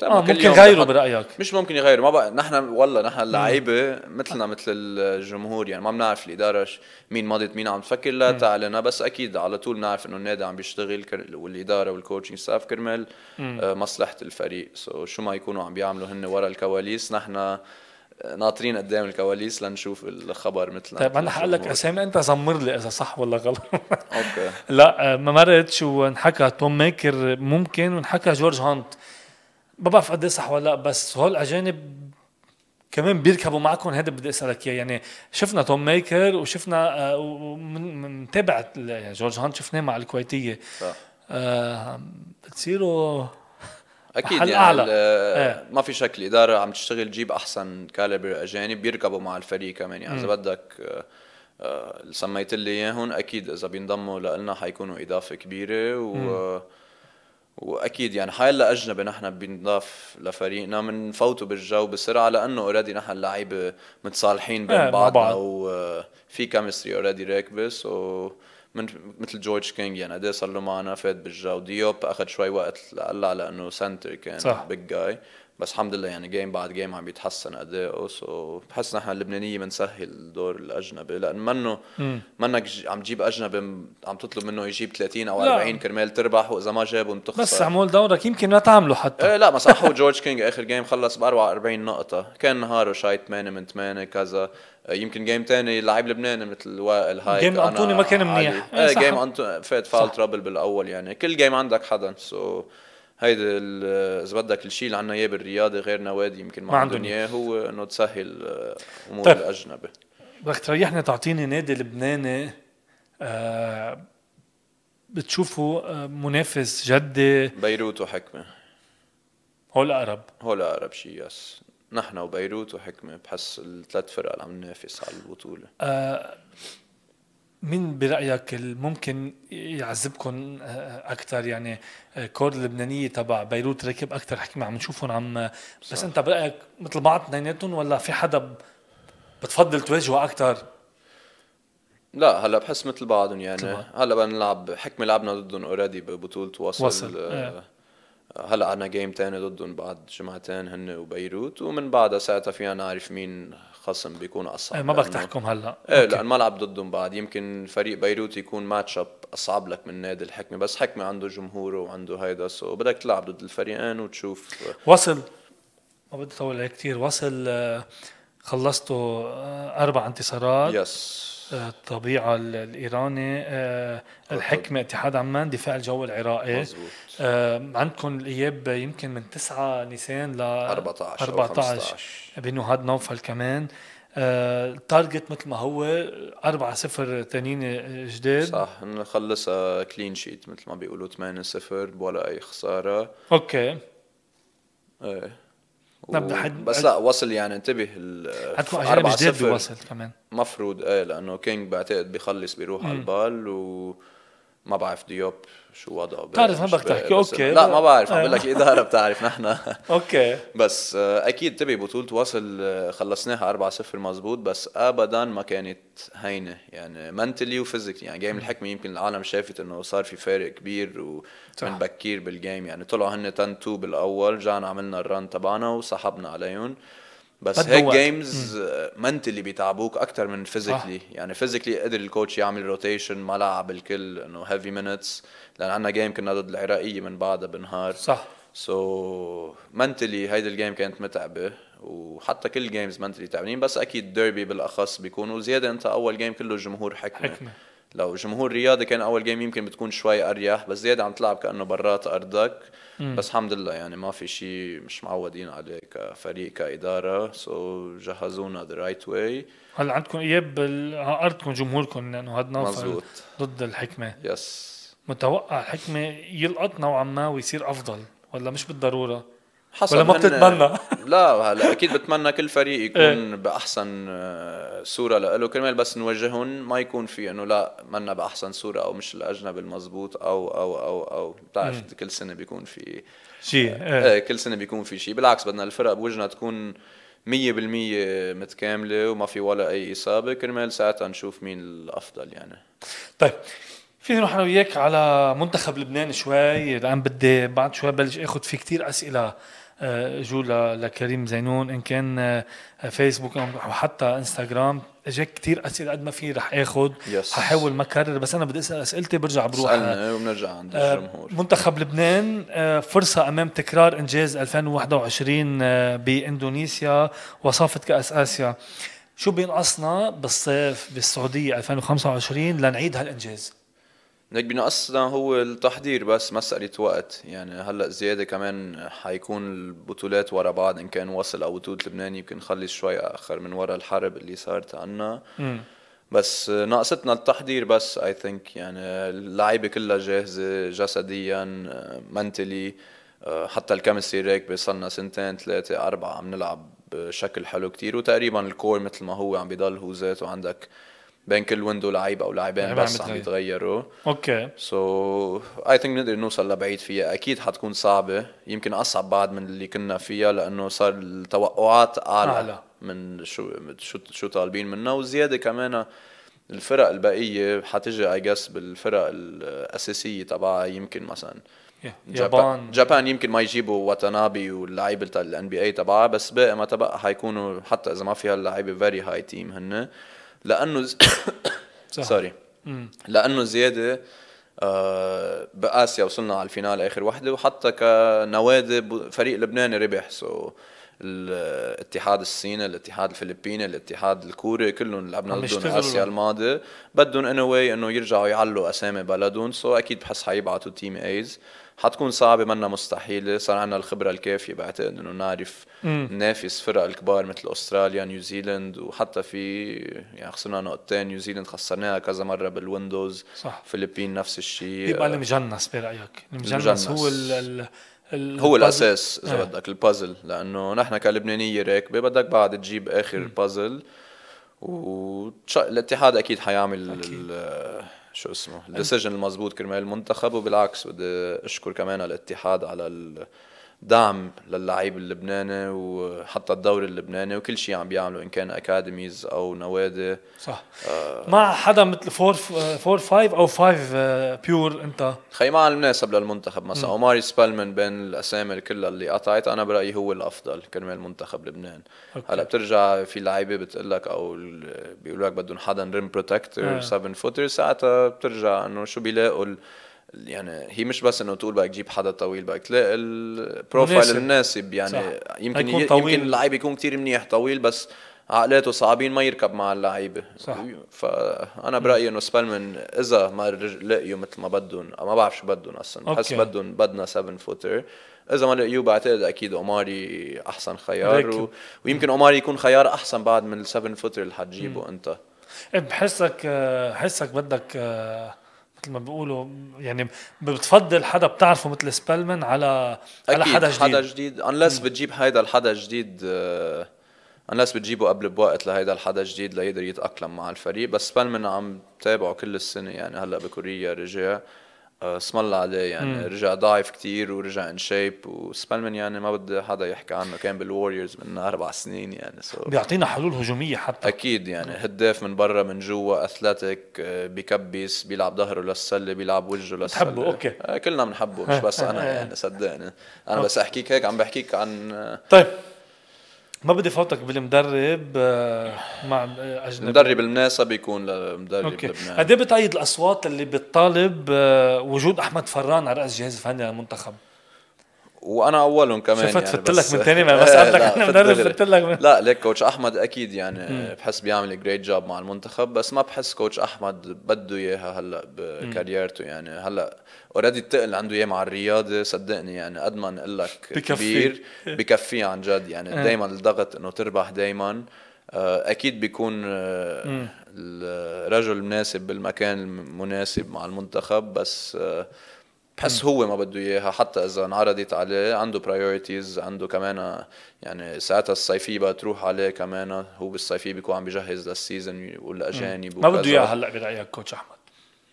ممكن يغيروا برأيك؟ مش ممكن يغيروا ما بقى نحن والله نحن اللعيبه مثلنا مثل الجمهور يعني ما بنعرف الاداره مين مضت مين عم تفكر لا تعلن، بس اكيد على طول نعرف انه النادي عم بيشتغل والاداره والكوتشنج ستاف كرمال مصلحه الفريق. شو ما يكونوا عم بيعملوا هن ورا الكواليس نحن ناطرين قدام الكواليس لنشوف الخبر مثلنا. طيب انا حقول لك اسامي انت زمر لي اذا صح ولا غلط. اوكي لا ما مرتش وانحكى توم ميكر ممكن وانحكى جورج هانت ما بعرف قد ايه صح ولا لا، بس هول الاجانب كمان بيركبوا معكم. هذا بدي اسالك اياه يعني شفنا توم ميكر وشفنا من تابع يعني جورج هانت شفناه مع الكويتيه صح بتصيروا اكيد يعني ما في شك الاداره عم تشتغل تجيب احسن كاليبر اجانب بيركبوا مع الفريق كمان يعني اذا بدك سميت لي اياهم اكيد اذا بينضموا لنا حيكونوا اضافه كبيره واكيد يعني حيلا اجنبي نحن بنضاف لفريقنا بنفوتوا بالجو بسرعه لانه اوريدي نحن اللعيبه متصالحين بين بعضنا وفي كيمستري اوريدي راكبه. سو مثل جورج كينج يعني قد صار له معنا فات بالجو. ديوب اخذ شوي وقت لقلع لانه سنتر كان بيج جاي، بس الحمد لله يعني جيم بعد جيم عم بيتحسن اداؤه. سو بحس نحن اللبنانيه بنسهل دور الاجنبي لان منك عم تجيب اجنبي عم تطلب منه يجيب 30 او 40 كرمال تربح، واذا ما جابوا بتخسر. بس عمول دورك يمكن ما تعملوا حتى لا مسحوا جورج كينج اخر جيم خلص ب 44 نقطه، كان نهاره شايت 8 من 8 كذا. يمكن جيم تاني لاعب لبناني مثل وائل هايك جيم انطوني ما كان منيح جيم انطوني فات فاول ترابل بالاول يعني كل جيم عندك حدا. سو هيدا اذا بدك الشيء اللي عنا اياه بالرياضه غير نوادي يمكن ما عندهم اياه هو انه تسهل امور طيب. الاجنبي بدك تريحني تعطيني نادي لبناني بتشوفوا منافس جدي. بيروت وحكمه هول اقرب شيء يس نحن وبيروت وحكمه بحس الثلاث فرق اللي عم ننافس على البطوله. مين برأيك ممكن يعذبكم أكتر يعني كور اللبنانية تبع بيروت ركب أكتر حكمة عم نشوفهم عم بس صح. أنت برأيك مثل بعض اثنيناتهم ولا في حدا بتفضل تواجهه أكتر؟ لا هلا بحس مثل بعضهم يعني طبعا. هلا بنلعب حكمة لعبنا ضدهم اوريدي ببطولة وصل هلا عنا جيم تاني ضدهم بعد جمعتين هن وبيروت، ومن بعدها ساعتها فينا نعرف مين خصم بيكون اصعب. ما بدك تحكم هلا. ايه لا، الملعب ضدهم بعد يمكن فريق بيروت يكون ماتش اب اصعب لك من نادي الحكمه، بس حكمه عنده جمهوره وعنده هيدا، سو بدك تلعب ضد الفريقين وتشوف. وصل، ما بدي اطول عليك كثير، وصل خلصتوا 4 انتصارات. يس. الطبيعة الإيراني، الحكمة اتحاد عمان، دفاع الجو العراقي. مزبوط. عندكم الإياب يمكن من 9 نيسان ل 14 أو 14 15. بنهاد نوفل كمان. التارجت مثل ما هو 4-0 تانيين جداد. صح، نخلصها كلين شيت مثل ما بيقولوا 8-0 ولا أي خسارة. اوكي. ايه بس لا وصل يعني انتبه حتكون أجانب جداد بوصل كمان مفروض. ايه لأنه كينج بعتقد بيخلص بيروح على البال، وما بعرف ديوب شو وضعه. بتعرف ما بدك تحكي. اوكي لا ما بعرف، عم بقول لك إدارة بتعرف نحن. اوكي. بس اكيد تبي بطولة وصل خلصناها 4-0 مزبوط، بس ابدا ما كانت هينة يعني منتلي وفيزيكلي. يعني جيم الحكمة يمكن العالم شافت انه صار في فارق كبير ومن بكير بالجيم، يعني طلعوا هن 10-2 بالاول، جانا عملنا الران تبعنا وسحبنا عليهم. بس هيك جيمز منتلي بيتعبوك اكثر من فيزيكلي. يعني فيزيكلي قدر الكوتش يعمل روتيشن، ما لعب الكل انه هيفي مينتس، لان عندنا جيم كنا ضد العراقيه من بعدها بنهار. صح. سو منتلي هيدي الجيم كانت متعبه، وحتى كل جيمز منتلي تعبانين، بس اكيد ديربي بالاخص بيكونوا زياده. انت اول جيم كله جمهور حكمه. لو جمهور رياضي كان اول جيم يمكن بتكون شوي اريح، بس زياده عم تلعب كانه برات ارضك. بس الحمد لله يعني ما في شيء مش معودين عليه كفريق كاداره، سو جهزونا ذا رايت واي. هلا عندكم اياب على ارضكم جمهوركم، لانه هاد نوفل ضد الحكمه. يس. متوقع الحكمه يلقط نوعا ما ويصير افضل، ولا مش بالضروره؟ حسب ولا ما بتتمنى؟ لا هلا اكيد بتمنى كل فريق يكون باحسن صوره له، كرمال بس نوجههم ما يكون في انه لا منا باحسن صوره او مش الاجنبي المزبوط او بتعرف كل سنه بيكون في شيء. كل سنه بيكون في شيء. بالعكس بدنا الفرق بوجهنا تكون 100% متكامله وما في ولا اي اصابه، كرمال ساعتها نشوف مين الافضل يعني. طيب فيني نروح انا وياك على منتخب لبنان شوي، لان بدي بعد شوي بلش اخذ فيه كتير اسئله جو لكريم زينون، ان كان فيسبوك او حتى انستغرام. اجاك كتير اسئله، قد ما في رح اخذ. ححاول ما اكرر، بس انا بدي اسال اسئلتي برجع بروح اسالنا وبنرجع عند الجمهور. منتخب لبنان فرصه امام تكرار انجاز 2021 باندونيسيا وصافه كاس اسيا. شو بينقصنا بالصيف بالسعوديه 2025 لنعيد هالانجاز؟ هيك بينقصنا هو التحضير، بس مسألة وقت. يعني هلا زيادة كمان حيكون البطولات ورا بعض، ان كان وصل او بطولة لبنان يمكن نخلص شوي اخر من ورا الحرب اللي صارت عنا. بس ناقصتنا التحضير بس. اي ثينك يعني اللعيبة كلها جاهزة جسديا منتلي، حتى الكيمستري هيك بيصلنا 2 3 4 عم نلعب بشكل حلو كتير، وتقريبا الكور مثل ما هو عم بيضل هو ذاته. عندك بين كل ويندو لعيب او لاعبين بس عم يتغيروا. اوكي. سو اي ثينك نقدر نوصل لبعيد فيها. اكيد حتكون صعبه، يمكن اصعب بعد من اللي كنا فيها، لانه صار التوقعات اعلى من شو طالبين منا. وزياده كمان الفرق البقيه حتجي اي جس بالفرق الاساسيه تبعها. يمكن مثلا جابان يمكن ما يجيبوا واتانابي واللعيبه تاع الان بي اي تبعها، بس باقي ما تبقى حيكونوا حتى اذا ما فيها اللعيبه فيري هاي تيم هن، لانه سوري لانه زياده باسيا وصلنا على الفينال اخر وحده، وحتى كنوادي فريق لبناني ربح. سو الاتحاد الصيني، الاتحاد الفلبيني، الاتحاد الكوري، كلهم لعبنا ضدهم اسيا الماضي. بدهم انه يرجعوا يعلوا اسامي بلدهم. سو اكيد بحس حيبعتوا تيم ايز. حتكون صعبه منا مستحيله. صار عندنا الخبره الكافيه بعتقد انه نعرف ننافس فرق الكبار مثل استراليا، نيوزيلند، وحتى في يعني خسرنا نقطتين. نيوزيلند خسرناها كذا مره بالويندوز. صح. فلبين نفس الشيء. يبقى المجنس برايك؟ المجنس هو هو الاساس اذا بدك البازل، لانه نحن كلبنانيه راكبه بدك بعد تجيب اخر بازل. والاتحاد اكيد حيعمل شو اسمه الديسيجن المضبوط كرمال المنتخب. وبالعكس بدي اشكر كمان الاتحاد على دعم للعيب اللبناني وحتى الدوري اللبناني وكل شيء عم بيعملوا إن كان أكاديميز أو نوادي. صح. مع حدا مثل 4 5 أو 5 بيور أنت خي مع المناسب للمنتخب مثلا أوماري سبالمن بين الأسامي كلها اللي قطعت أنا برأيي هو الأفضل كرمال منتخب لبنان. هلا بترجع في لعيبة بتقلك أو بيقولوا لك بدهم حدا ريم بروتكتور 7 فوتر ساعتها بترجع إنه شو بيلاقوا يعني هي مش بس انه تقول بدك تجيب حدا طويل بدك تلاقي البروفايل المناسب يعني صح. يمكن اللعيب يكون كتير منيح طويل بس عقلاته صعبين ما يركب مع اللعيبه صح. فانا برايي انه سبالمن اذا ما لقيوا مثل ما بدهم ما بعرف شو بدهم اصلا بحس بدنا 7 فوتر اذا ما لقيوه بعتقد اكيد اوماري احسن خيار ويمكن اوماري يكون خيار احسن بعد من ال7 فوتر اللي حتجيبه انت. بحسك بدك مثل ما بيقولوا يعني بتفضل حدا بتعرفه مثل سبالمن على حدا جديد unless بتجيب هيدا الحدا جديد unless بتجيبه قبل بوقت لهيدا الحدا جديد ليقدر يتأقلم مع الفريق. بس سبالمن عم تابعه كل السنة يعني هلا بكوريا رجع اسم الله عليه يعني رجع ضعيف كتير ورجع ان شيب وسبالمن يعني ما بدي حدا يحكي عنه كان بالواريورز من 4 سنين يعني بيعطينا حلول هجومية حتى اكيد يعني هداف من برا من جوا اثليتيك بيكبس بيلعب ظهره للسله بيلعب وجهه للسله بتحبه اوكي كلنا بنحبه مش بس انا يعني صدقني انا بس احكيك هيك عم بحكيك عن طيب ما بدي فوتك بالمدرب مع اجنبي المدرب المناسب يكون المدرب لبنان. قد ايه بتأيد الاصوات اللي بتطالب وجود احمد فران على راس جهاز الفني للمنتخب؟ وانا اولهم كمان شفت يعني فت لك من تاني ما سالتك انا مدرب فت لك لا ليك كوتش احمد اكيد يعني بحس بيعمل جريت جوب مع المنتخب بس ما بحس كوتش احمد بده اياها هلا بكاريرته يعني هلا اوريدي التقل عنده اياه مع الرياضه صدقني يعني قد ما نقول لك كبير بكفيه عن جد يعني دائما الضغط انه تربح دائما اكيد بيكون الرجل المناسب بالمكان المناسب مع المنتخب بس بحس هو ما بده اياها حتى اذا انعرضت عليه عنده برايورتيز عنده كمان يعني ساعتها الصيفيه بقى تروح عليه كمان هو بالصيفيه بيكون عم بيجهز للسيزون والاجانب ما بده اياها هلا برايك كوتش احمد؟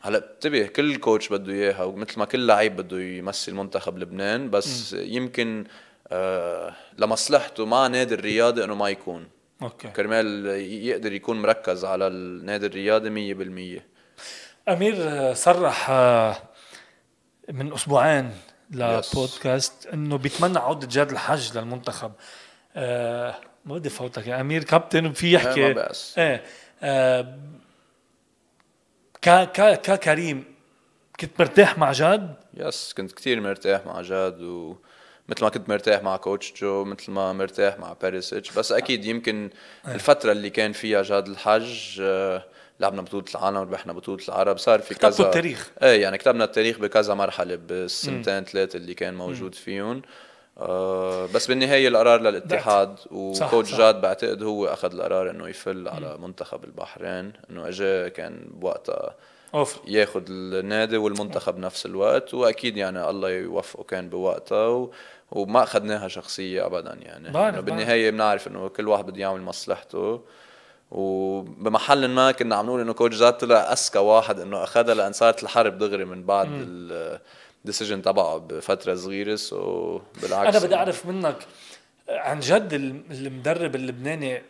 هلا انتبه كل كوتش بده اياها ومثل ما كل لعيب بده يمثل منتخب لبنان بس يمكن لمصلحته مع نادي الرياضي انه ما يكون اوكي كرمال يقدر يكون مركز على النادي الرياضي 100%. امير صرح من اسبوعين لبودكاست انه بيتمنى عودة جاد الحج للمنتخب. ما بدي فوتك يا امير كابتن في يحكي كريم كنت مرتاح مع جاد؟ يس كنت كتير مرتاح مع جاد ومثل ما كنت مرتاح مع كوتش جو مثل ما مرتاح مع بيريسيتش بس اكيد يمكن الفترة اللي كان فيها جاد الحج لعبنا بطولة العالم وربحنا بطولة العرب صار في كذا التاريخ يعني كتبنا التاريخ بكذا مرحلة بالسنتين ثلاثة اللي كان موجود فيهم بس بالنهاية القرار للاتحاد وكوتش جاد بعتقد هو أخذ القرار إنه يفل على منتخب البحرين إنه أجا كان بوقتها ياخد النادي والمنتخب نفس الوقت وأكيد يعني الله يوفقه كان بوقتها وما أخذناها شخصية أبدا يعني بالنهاية بنعرف إنه كل واحد بده يعمل مصلحته وبمحل ما كنا عم نقول انه كوتش جاد طلع اذكى واحد انه اخذها لان صارت الحرب دغري من بعد الديسيجن تبعه بفتره صغيره بالعكس انا بدي اعرف منك عن جد المدرب اللبناني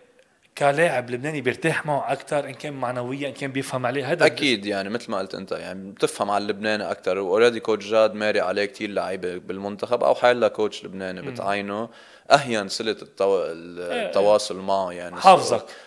كلاعب لبناني بيرتاح معه اكثر ان كان معنويا ان كان بيفهم عليه هذا اكيد يعني مثل ما قلت انت يعني بتفهم على اللبناني اكثر واوريدي كوتش جاد ماري عليه كتير لعيبه بالمنتخب او حيلا كوتش لبناني بتعينه اهين صله التواصل معه يعني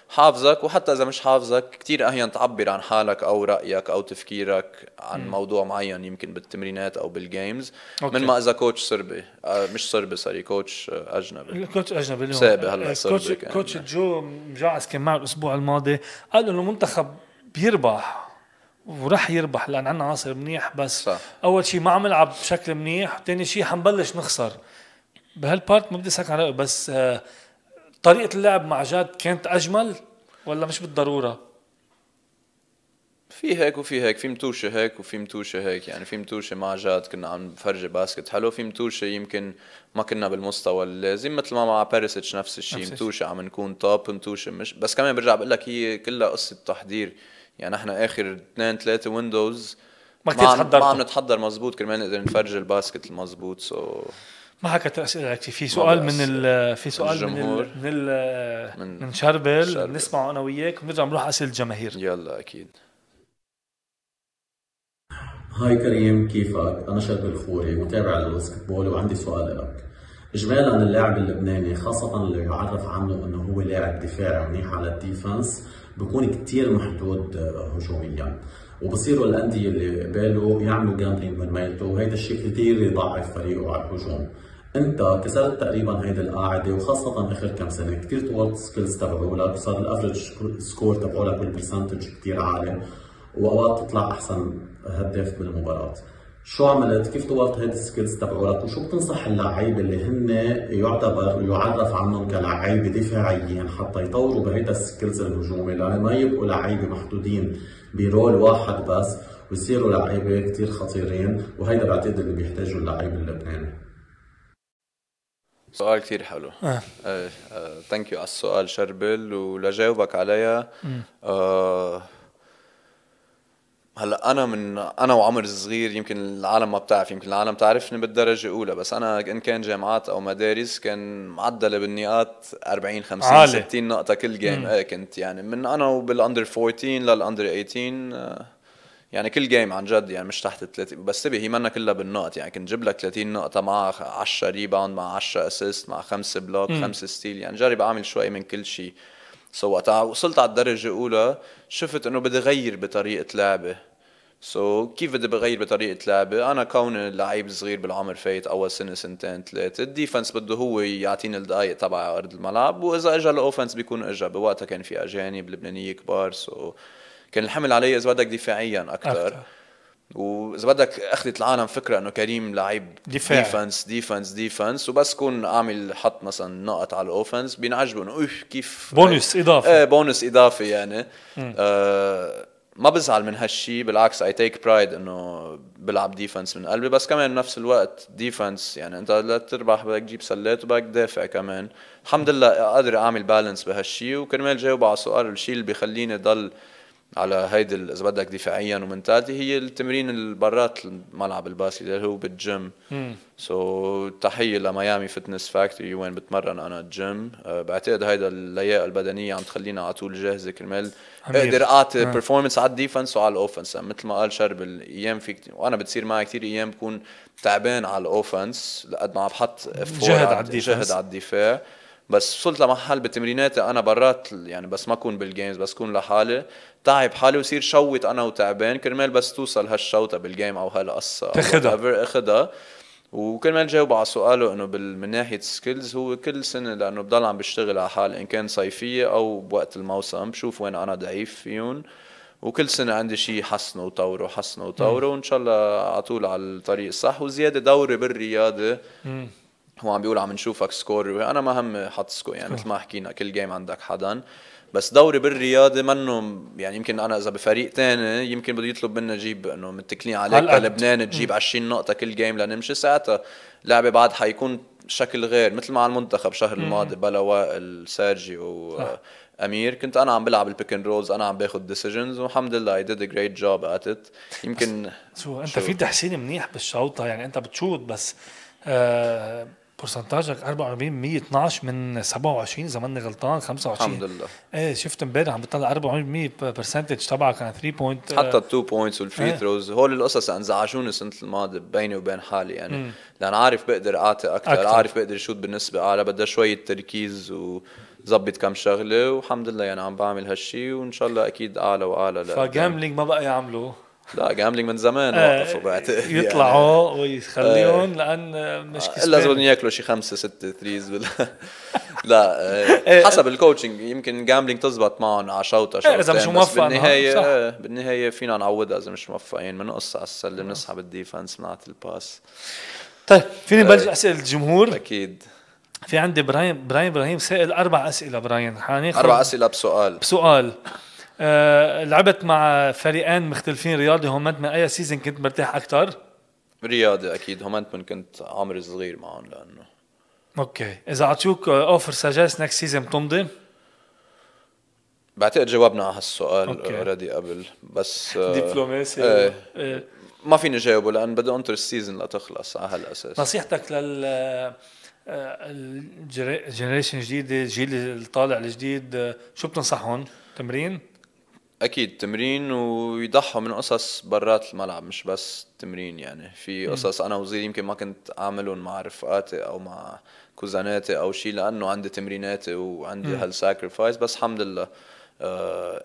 حافظك وحتى اذا مش حافظك كتير اهين تعبر عن حالك او رايك او تفكيرك عن موضوع معين يمكن بالتمرينات او بالجيمز من ما اذا كوتش صربي مش صربي سوري كوتش اجنبي كوتش اجنبي سابق هلا صربي كوتش جو مجعز كان معه الاسبوع الماضي قال انه المنتخب بيربح ورح يربح لان عندنا عناصر منيح بس صح. اول شيء ما عم نلعب بشكل منيح ثاني شيء حنبلش نخسر بهالبارت ما بدي اسالك عليه بس طريقة اللعب مع جاد كانت أجمل ولا مش بالضرورة؟ في هيك وفي هيك في متوشة هيك وفي متوشة هيك يعني في متوشة مع جاد كنا عم نفرجي باسكت حلو في متوشة يمكن ما كنا بالمستوى اللازم مثل ما مع بيريسيتش نفس الشيء متوشة عم نكون توب متوشة مش بس كمان برجع بقول لك هي كلها قصة تحضير يعني احنا آخر 2-3 ويندوز ما عم نتحضر مزبوط كرمال نقدر نفرج الباسكت المزبوط ما حكت اسئله كثير. في سؤال في سؤال الجمهور. من شربل نسمعه انا وياك ونرجع نروح اسئله الجماهير. يلا اكيد. هاي كريم، كيفك؟ أنا شربل الخوري متابع للباسكتبول وعندي سؤال لك. إجمالا اللاعب اللبناني خاصة اللي يعرف عنه إنه هو لاعب دفاعي منيح على الديفنس بكون كتير محدود هجوميا، وبصيروا الأندية اللي قباله يعملوا جامبلينج من ميلته، وهيدا الشيء كتير يضعف فريقه على الهجوم. أنت كسرت تقريبا هيدي القاعدة، وخاصة آخر كم سنة كتير طورت السكيلز تبعولك، وصار الأفرج سكور تبعولك والبرسنتج كتير عالي، وأوقات تطلع أحسن هداف بالمباراة. شو عملت؟ كيف طورت هيدي السكيلز تبعولك؟ وشو بتنصح اللعيبه اللي هن يعرف عنهم كلاعيبه دفاعيين حتى يطوروا بهيدا السكيلز الهجومي، لان ما يبقوا لعيبه محدودين برول واحد بس ويصيروا لعيبه كثير خطيرين، وهيدا بعتقد اللي بيحتاجوا اللعيب اللبناني. سؤال كتير حلو. ثانك يو على السؤال شربل، ولجاوبك عليها هلا انا وعمر صغير، يمكن العالم ما بتعرف، يمكن العالم تعرفني بالدرجه الاولى، بس انا ان كان جامعات او مدارس كان معدله بالنقاط 40 50 عالي. 60 نقطه كل جيم. كنت يعني من انا وبالاندر 14 للاندر 18 يعني كل جيم عن جد، يعني مش تحت 30. بس تبي هي منا كلها بالنقط، يعني كنت جيب لك 30 نقطه مع 10 ريباوند مع 10 اسيست مع 5 بلوك 5 ستيل، يعني جرب اعمل شوي من كل شيء. وقتها وصلت على الدرجه الاولى شفت انه بدي غير بطريقه لعبه. كيف بدي بغير بطريقة لعبة؟ أنا كون لعيب صغير بالعمر فايت أول سنة سنتين ثلاثة، الديفنس بده هو يعطيني الدقايق تبع على أرض الملعب، وإذا إجا الأوفنس بيكون إجا. بوقتها كان في أجانب لبنانية كبار، كان الحمل علي إذا بدك دفاعيا أكثر. وإذا بدك أخذت العالم فكرة إنه كريم لعيب ديفنس وبس كون أعمل حط مثلا نقط على الأوفنس بينعجبوا إنه كيف بونس إضافي. بونس إضافي يعني. ما بزعل من هالشي، بالعكس I take pride انه بلعب ديفنس من قلبي، بس كمان بنفس الوقت ديفنس يعني انت لا تربح بدك تجيب سلات وبدك تدافع كمان. الحمد لله قادر اعمل بالانس بهالشي. وكرمال جاوب على سؤال، الشيء اللي بيخليني ضل على هيدي اذا بدك دفاعيا ومنتالتي هي التمرين البرات الملعب الباسكت اللي هو بالجيم. تحيه لميامي فتنس فاكتوري وين بتمرن انا الجيم. بعتقد هيدا اللياقه البدنيه عم تخلينا على طول جاهزه كرمال اقدر اعطي بيرفورمانس على الديفنس وعلى الاوفنس. مثل ما قال شرب الايام في وانا بتصير معي كثير ايام بكون تعبان على الاوفنس لقد ما عم بحط جهد على الدفاع. بس وصلت لمحل بتمريناتي انا برات يعني بس ما اكون بالجيمز، بس اكون لحالي تعب حالي وصير شوت انا وتعبان كرمال بس توصل هالشوطه بالجيم او هالقصه اخذها. وكرمال جاوب على سؤاله انه من ناحيه سكيلز هو كل سنه لانه بضل عم بشتغل على حالي ان كان صيفيه او بوقت الموسم بشوف وين انا ضعيف فيهم، وكل سنه عندي شيء حسنه وطوره وان شاء الله على طول على الطريق الصح. وزياده دوري بالرياضه هو عم بيقول عم نشوفك سكور، انا ما هم حط سكور يعني مثل ما حكينا كل جيم عندك حدا، بس دوري بالرياضه منه يعني. يمكن انا اذا بفريق تاني يمكن بده يطلب منا نجيب انه متكلين عليك كلبنان تجيب 20 نقطه كل جيم لنمشي، ساعتها لعبه بعد حيكون شكل غير. مثل ما على المنتخب شهر الماضي بلا وائل سيرجي وامير كنت انا عم بلعب البيك اند رولز، انا عم باخذ ديسيجنز والحمد لله اي ديد ا جريت جوب ات ات. يمكن انت في تحسين منيح بالشوطه، يعني انت بتشوط بس برسنتاجك 44% 12 من 27 اذا ماني غلطان 25. الحمد لله. ايه شفت امبارح عم بتطلع 44% برسنتج تبعك كان 3 بوينت حتى 2 بوينتس والفري ثروز. هول القصص انزعجوني السنه الماضيه بيني وبين حالي يعني لان عارف بقدر اعطي اكثر. عارف بقدر شوت بالنسبه اعلى، بدها شويه تركيز وظبط كم شغله والحمد لله يعني عم بعمل هالشي وان شاء الله اكيد اعلى واعلى. فجاملينج ما بقى يعملوا لا جاملينج من زمان وقفوا بعتقد يطلعوا يعني ويخليهم لان مش كسبان الا اذا بدهم ياكلوا شي 5 6 ثريز لا حسب الكوتشنج يمكن جامبلينج تزبط معهم على شوطه اذا مش موفق بالنهايه فينا نعوضها اذا مش موفقين بنقص على السله بنسحب الديفنس بنعطي الباس. طيب فيني نبلش اسئله الجمهور؟ اكيد. في عندي براين ابراهيم سائل 4 اسئله. براين حناخذ 4 اسئله بسؤال. لعبت مع فريقين مختلفين رياضي، هومنت من اي سيزن كنت مرتاح اكثر؟ رياضي اكيد. هومنت من كنت عمري صغير معهم لانه اوكي. اذا عطيوك اوفر سجاست نكست سيزن بتمضي؟ بعتقد جاوبنا على هالسؤال اوريدي قبل بس دبلوماسي ما فيني جاوبه لان بدي انطر السيزون لتخلص على هالاساس. نصيحتك لل الجنريشن الجديد، الجيل الطالع الجديد، شو بتنصحهم؟ تمرين؟ اكيد تمرين، ويضحوا من قصص برات الملعب مش بس تمرين. يعني في قصص انا وصغير يمكن ما كنت اعملهم مع رفقاتي او مع كوزاناتي او شيء لانه عندي تمريناتي وعندي هالساكرفايس، بس الحمد لله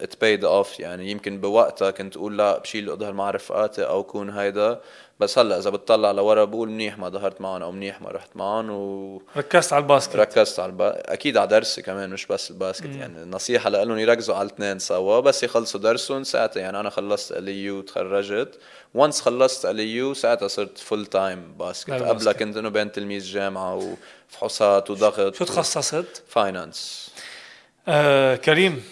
it paid off. يعني يمكن بوقتها كنت اقول لا بشيل اظهر مع رفقاتي او كون هيدا، بس هلا اذا بتطلع لورا بقول منيح ما ظهرت معهم او منيح ما رحت معهم ركزت على الباسكت. ركزت على اكيد على درسي كمان مش بس الباسكت. يعني النصيحه لهم يركزوا على الاثنين سوا، بس يخلصوا درسهم ساعتها. يعني انا خلصت اليو تخرجت، وانس خلصت اليو ساعتها صرت فول تايم باسكت. قبلها كنت انه بين تلميذ جامعه وفحوصات وضغط. شو تخصصت؟ فاينانس. كريم،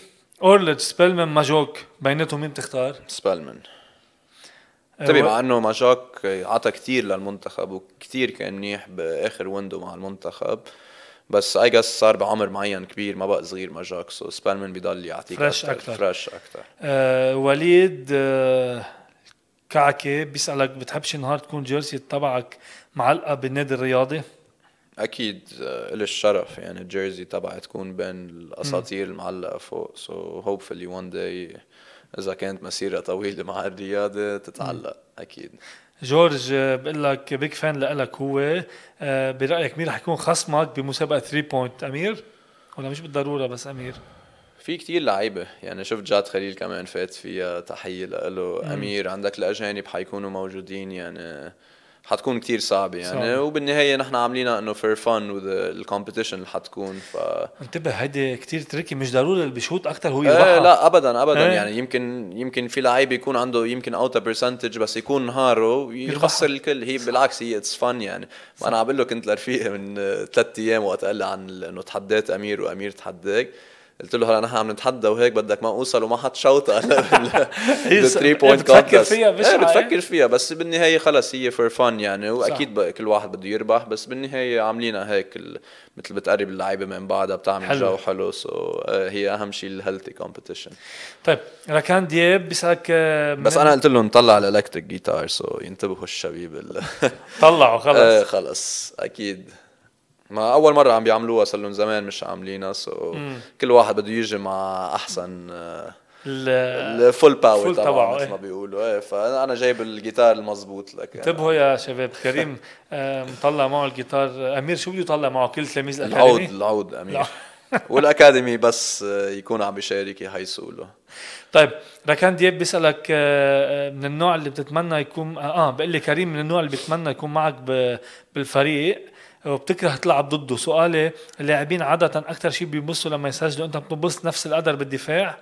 اورلج، سبيلمان، ماجوك، بيناتهم مين بتختار؟ سبيلمان. تبي مع انه ماجوك عطى كتير للمنتخب وكتير كان منيح باخر ويندو مع المنتخب، بس اي جاس صار بعمر معين كبير ما بقى صغير ماجوك، سو سبيلمان بيضل يعطيك فريش اكثر. فريش اكثر. وليد كعكه بيسالك بتحبش النهار تكون جيرسي تبعك معلقه بالنادي الرياضي؟ اكيد إلي الشرف. يعني الجيرزي تبعي تكون بين الاساطير المعلقه فوق، سو هوبفلي وان داي اذا كانت مسيره طويله مع الرياضه تتعلق. اكيد. جورج بقول لك بيج فان لك. هو برايك مين رح يكون خصمك بمسابقه 3 بوينت؟ امير ولا مش بالضروره بس امير؟ في كتير لعيبه. يعني شفت جاد خليل كمان فات فيها، تحيه له. امير، عندك الاجانب حيكونوا موجودين. يعني حتكون كتير صعبة يعني وبالنهاية نحن عاملينها انه فير فن والكومبيتيشن اللي حتكون. انتبه هيدي كتير تريكي، مش ضروري اللي بيشوط اكتر هو يوقع. لا ابدا. يعني يمكن في لعيب يكون عنده يمكن اوتا برسنتج بس يكون نهاره يخسر الكل. هي بالعكس هي اتس فن. يعني ما انا عم بقول له كنت لرفيقي من 3 ايام وقت قال لي عن انه تحديت امير وامير تحداك، قلت له هلا نحن عم نتحدى وهيك بدك ما اوصل وما حد شوطه بال 3 بوينت كونتست. بتفكر فيها بس بالنهايه خلص هي فور فن يعني. واكيد كل واحد بده يربح، بس بالنهايه عاملينها هيك مثل بتقرب اللعيبه من بعضها، بتعمل حلو. جو حلو. هي اهم شيء الهيلثي كومبيتيشن. طيب ركان دياب بيسالك بس انا قلت لهم نطلع الالكتريك جيتار ينتبهوا الشباب طلعوا خلص. خلص اكيد. ما اول مره عم بيعملوها صار لهم زمان مش عاملينها. كل واحد بده يجي مع احسن الفول باور تبعه مثل ما بيقولوا. فانا جايب الجيتار المضبوط لك. انتبهوا يا شباب. كريم مطلع معه الجيتار. امير شو بده يطلع معه؟ كل تلاميذ الاكاديمي؟ العود امير والاكاديمي بس يكون عم بيشارك يحيسوا له. طيب ركان دياب بيسالك من النوع اللي بتتمنى يكون بقول لي كريم من النوع اللي بتمنى يكون معك بالفريق وبتكره تلعب ضده. سؤالي، اللاعبين عادة أكتر شيء بينبسطوا لما يسجلوا، أنت بتنبسط نفس القدر بالدفاع؟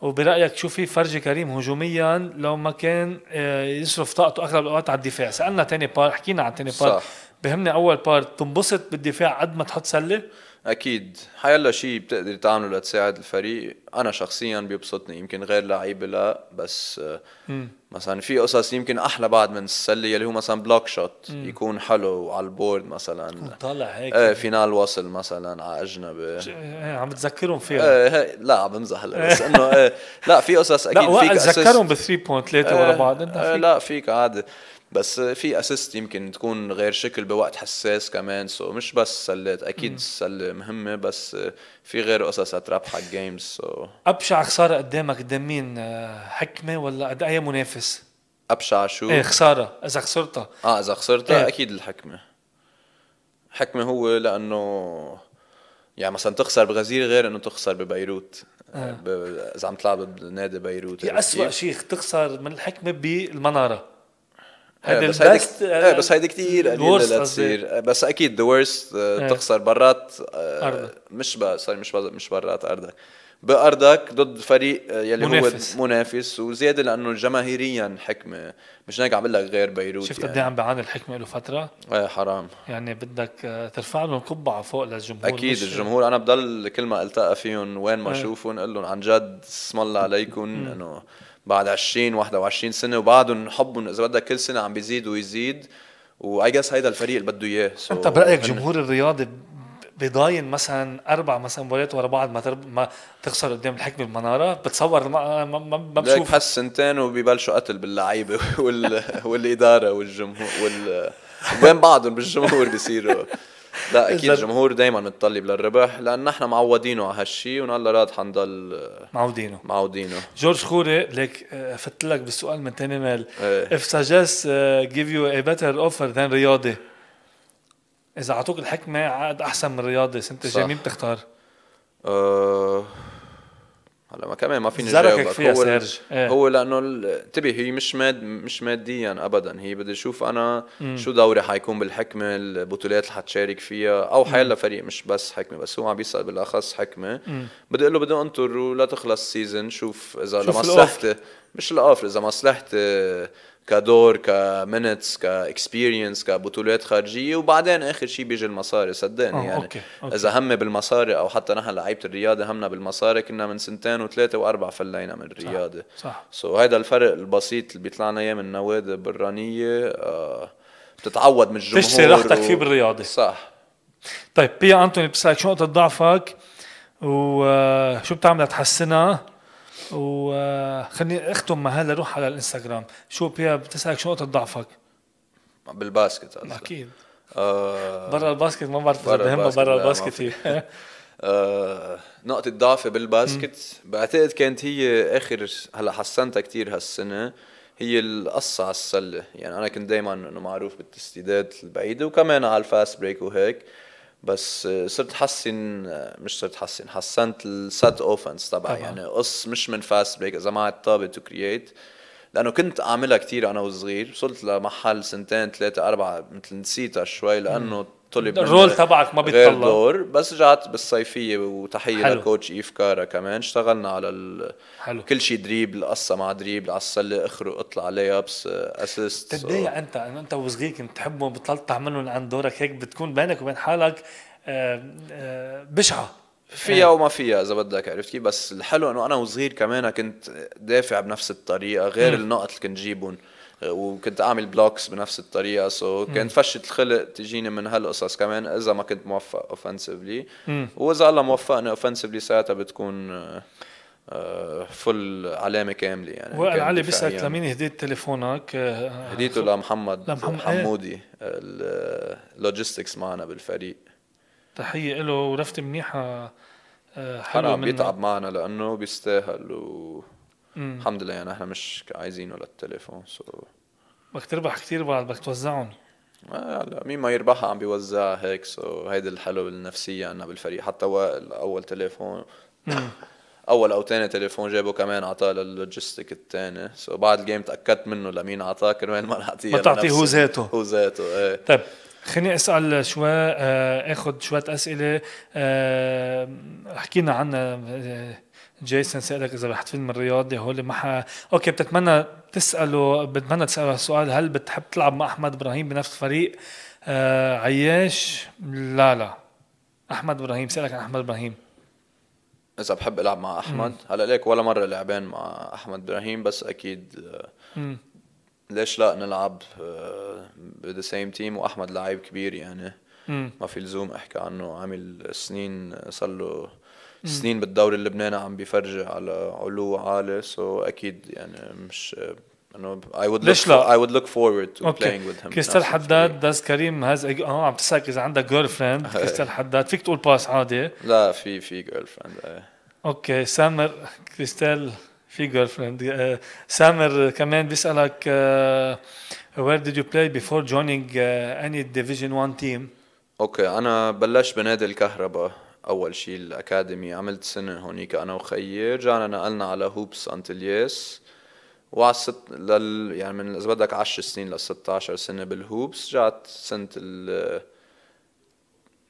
وبرأيك شو في فرج كريم هجوميا لو ما كان يصرف طاقته أغلب الأوقات على الدفاع؟ سألنا تاني بار، حكينا عن تاني بار. بهمني أول بار، تنبسط بالدفاع قد ما تحط سلة؟ اكيد. حيلا شيء بتقدر تعمله لتساعد الفريق. انا شخصيا بيبسطني، يمكن غير لعيبه لا، بس مثلا في قصص يمكن احلى بعد من السله يلي هو مثلا بلوك شوت يكون حلو على البورد مثلا، طالع هيك فينال وصل مثلا على اجنبي. عم بتذكرهم فيها؟ لا عم بمزح بس انه لا في قصص اكيد لا فيك تذكرهم ب 3 بوينت 3 ورا بعض. انت فيك لا فيك عادي، بس في اسيست يمكن تكون غير شكل بوقت حساس كمان. مش بس سلات، اكيد السله مهمه بس في غير قصص تربح الجيمز. ابشع خساره قدامك قدام مين؟ حكمه ولا قد اي منافس؟ ابشع شو؟ خساره اذا خسرتها. اذا خسرتها اكيد الحكمه. حكمه هو لانه يعني مثلا تخسر بغزير غير انه تخسر ببيروت. اذا عم تلعب بنادي بيروت هي اسوأ شيء تخسر من الحكمه بالمناره. بس هيدي كتير قليلة لا تصير. بس اكيد ذا ورست تخسر برات مش برات ارضك، بارضك ضد فريق يلي منافس. هو منافس وزياده لانه جماهيريا حكمه مش هيك عم بقول لك غير بيروت. شفت قد ايه عم بيعاني الحكمه له فتره؟ حرام. يعني بدك ترفع لهم قبعه فوق للجمهور. اكيد الجمهور انا بضل كل ما التقى فيهم وين ما اشوفهم اقول لهم عن جد اسم الله عليكم انه بعد 20-21 سنه وبعدهم نحبهم اذا بدك كل سنه عم بيزيد ويزيد. واي جاس هيدا الفريق اللي بده اياه. انت برايك جمهور الرياضي بضاين مثلا 4 مثلا مباريات ورا بعض ما تخسر قدام الحكم بالمناره، بتصور ما بشوف بشوف. بحس سنتين وبيبلشوا قتل باللعيبه والاداره والجمهور وين بعضهم بالجمهور بيصيروا. لا اكيد الجمهور دائما متطلب للربح، لان نحن معودينه على هالشيء ونالله راد حنضل معودينه. جورج خوري ليك فت لك بالسؤال من تاني مال. ايه. if suggest give you a better offer than رياضي، اذا عطوك الحكمه عقد احسن من رياضي سنت الجاي مين بتختار؟ هلا ما كمان ما فيني جاوبك فيها سيرج. هو لانه انتبه هي مش ماديا ابدا، هي بدي اشوف انا شو دوري حيكون بالحكمه، البطولات اللي حتشارك فيها، او حيلا فريق مش بس حكمه، بس هو عم بيسال بالاخص حكمه. بدي اقول له بدي انطر ولا تخلص السيزون، شوف اذا لمصلحتي مش الاوفر، اذا مصلحتي كدور كمينتس كاكسبيرينس كبطولات خارجيه، وبعدين اخر شيء بيجي المصاري. صدقني يعني أوكي. اذا همي بالمصاري، او حتى نحن لعيبه الرياضه همنا بالمصاري، كنا من 2 و3 و4 فلينا من الرياضه. صح. هيدا الفرق البسيط اللي بيطلعنا اياه من النوادي البرانيه. بتتعود من الجمهور تشتري راحتك فيه بالرياضه. صح. طيب بيا أنتوني بسألك شو نقطة ضعفك وشو بتعمل لتحسنها، وخليني اختم مهلا روح على الانستغرام. شو بيا بتسألك شو نقطة ضعفك بالباسكت أصلاً. اكيد. برا الباسكت ما بعرف اذا بهمها برا الباسكت. نقطة ضعفي بالباسكت بعتقد كانت هي اخر، هلا حسنتها كتير هالسنة، هي القصة على السلة. يعني انا كنت دايما انه معروف بالتسديدات البعيدة وكمان على الفاست بريك وهيك، بس حسنت السات اوفنس تبعي. يعني قص مش من فاست بريك، اذا معي الطابة تو كرييت، لانه كنت اعملها كتير انا وصغير. وصلت لمحل 2 3 4 مثل نسيتها شوي، لانه طلب الرول تبعك ما بيتطلع دور. بس رجعت بالصيفية، وتحية للكوتش إيف كارا كمان، اشتغلنا على كل شيء، دريب القصة مع دريب على السلة، اخرق اطلع لي ابس اسيست. تتضايق انت وصغير كنت تحبهم بتطلع تعملهم عن دورك هيك، بتكون بينك وبين حالك بشعة فيها وما فيها اذا بدك، عرفت كيف؟ بس الحلو انه انا وصغير كمان كنت دافع بنفس الطريقة، غير النقط اللي كنت جيبهم، وكنت اعمل بلوكس بنفس الطريقه. كانت فشة الخلق تجيني من هالقصص كمان اذا ما كنت موفق اوفنسيفلي. واذا الله موفقني اوفنسيفلي ساعتها بتكون فل علامه كامله. يعني وائل علي بيسألك لمين هديت تليفونك؟ هديته لمحمد حمودي، اللوجيستكس معنا بالفريق. تحيه له ورفته منيحه حلوه منه، بيتعب معنا لانه بيستاهل الحمد لله. يعني احنا مش عايزينه للتليفون. بدك تربح كتير بعد، بدك توزعهم. لا مين ما يربحها عم بيوزعها هيك. هيدا الحلو النفسية عنا بالفريق. حتى أول تليفون أول أو تاني تليفون جابه كمان عطاه لللوجيستيك التاني. بعد الجيم تأكدت منه لمين عطاه كرمال ما نعطيه، ما تعطيه هو ذاته. ايه. طيب خليني أسأل شوي، أخذ شوية أسئلة. حكينا عنها. جيسون سألك إذا رح تفيلم الرياضي هول أوكي بتتمنى تسأله السؤال، هل بتحب تلعب مع أحمد إبراهيم بنفس الفريق؟ عياش لا أحمد إبراهيم. سألك عن أحمد إبراهيم إذا بحب ألعب مع أحمد. هلا ليك ولا مرة لعبين مع أحمد إبراهيم، بس أكيد ليش لا نلعب ب the same team. وأحمد لاعب كبير يعني ما في لزوم أحكي عنه، عامل سنين، صار له سنين بالدوري اللبناني عم بيفرجي على علو عالي. أكيد يعني مش انه I would look forward to playing with him. كريستال حداد داز كريم هذا عم تسألك إذا عندك جيرل فريند. كريستال حداد فيك تقول باس عادي؟ لا في جيرل فريند. اوكي سامر كريستال في جيرل فريند. سامر كمان بيسألك where did you play before joining any division 1 team؟ اوكي انا بلشت بنادي الكهرباء اول شيء الاكاديمي، عملت سنه هونيك انا وخيي، رجعنا نقلنا على هوبس انتلياس، وعلى يعني من اذا بدك 10 سنين ل 16 سنه بالهوبس. رجعت سنه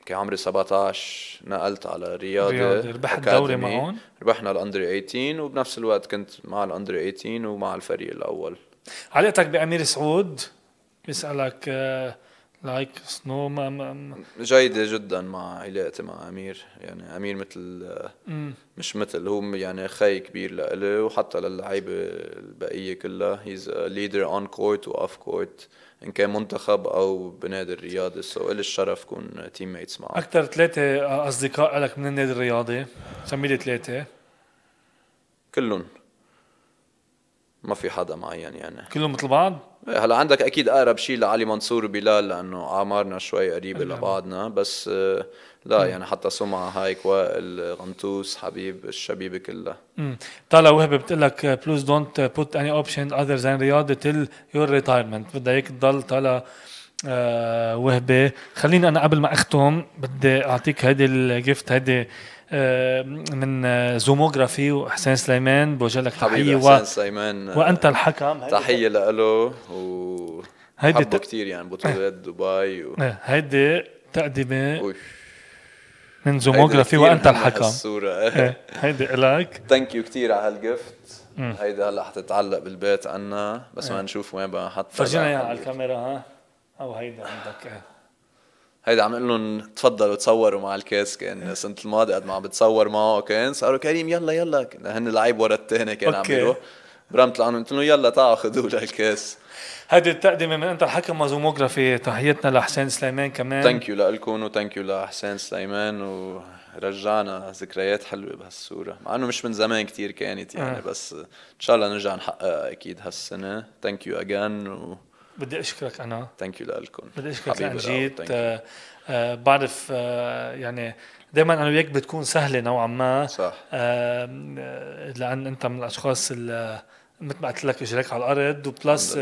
كان عمري 17 نقلت على رياضي. ربحت دوري معهم، ربحنا الاندر 18، وبنفس الوقت كنت مع الاندر 18 ومع الفريق الاول. علقتك بأمير سعود بيسألك لايك سنو جيدة جدا مع علاقتي مع أمير. يعني أمير مثل مش مثل، هو يعني خي كبير لإلي وحتى للعيبة البقية كلها. he's a leader on court و off court إن كان منتخب أو بنادي الرياضي. سو إلي الشرف كون تيم ميتس معه. أكتر 3 أصدقاء لك من النادي الرياضي سميلي 3. كلهم، ما في حدا معين يعني. كلهم مثل بعض؟ هلا عندك اكيد اقرب شيء لعلي منصور وبلال لانه اعمارنا شوي قريبه لبعضنا، بس لا يعني حتى سمعة، هايك، وائل، غنطوس، حبيب، الشبيبه كلها. طالع وهبه بتقول لك بلوز دونت بوت اني اوبشن اذر ذان رياضه تل يور ريتايرمنت. بدها هيك تضل طالع وهبه. خليني انا قبل ما اختم بدي اعطيك هيدي الجيفت، هيدي من زوموغرافي وحسين سليمان، بوجه لك تحيه. حسين سليمان وانت الحكم، تحيه له وحبه كثير يعني بطولات دبي هيدي تقدمه من زوموغرافي وانت الحكم. هيدي لك. ثانك يو كثير على هالجيفت. هيدا هلا حتتعلق بالبيت عنا، بس ما نشوف وين بقى حتى. فرجينا اياها على الكاميرا. ها او هيدا عندك. هيدا عم نقول لهم تفضلوا تصوروا مع الكاس. كان السنة الماضية قد ما عم بتصور معه كان صاروا كريم يلا هن لعيب ورا الثاني كان عم يروح برمت لعنه، قلت له يلا تعالوا خذوا له الكاس. هذه التقدمة من انت الحكم وزوموغرافي. تحياتنا لحسين سليمان كمان. ثانك يو لكم وثانك يو لحسين سليمان، ورجعنا ذكريات حلوة بهالصورة مع انه مش من زمان كتير كانت يعني بس ان شاء الله نرجع نحققها اكيد هالسنة. ثانك يو اجان بدي اشكرك انا. ثانك يو لكم. بدي اشكرك لان جيت. بعرف يعني دائما انا وياك بتكون سهله نوعا ما. صح. لان انت من الاشخاص اللي مثل ما قلت لك اجريك على الارض، وبلس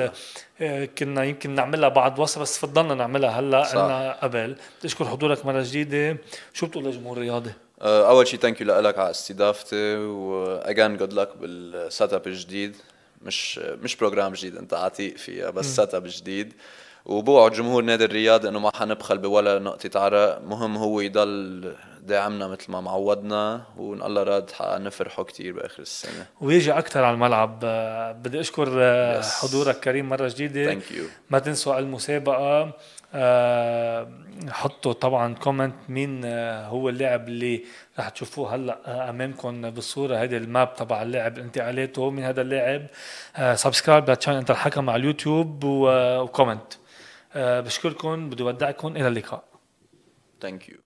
كنا يمكن نعملها بعد وصفه بس فضلنا نعملها هلا انا قبل. بدي اشكر حضورك مره جديده. شو بتقول للجمهور الرياضي؟ اول شيء ثانك يو لك على استضافتي، واجان جود لك بالسيت اب الجديد. مش بروجرام جديد انت عتيق فيها، بس سيت اب جديد. وبوعد جمهور نادي الرياض انه ما حنبخل بولا نقطة عرق. مهم هو يضل داعمنا مثل ما معودنا، وان الله راد حنفرحه كتير باخر السنة ويجي اكثر على الملعب. بدي اشكر حضورك كريم مرة جديدة. ما تنسوا المسابقة. حطوا طبعا كومنت مين هو اللاعب اللي رح تشوفوه هلا امامكم بالصوره. هيدي الماب تبع اللاعب انتقالاته من هذا اللاعب. سبسكرايب للشانل انت الحكم على اليوتيوب وكومنت. بشكركم. بدي ودعكم الى اللقاء. ثانك يو.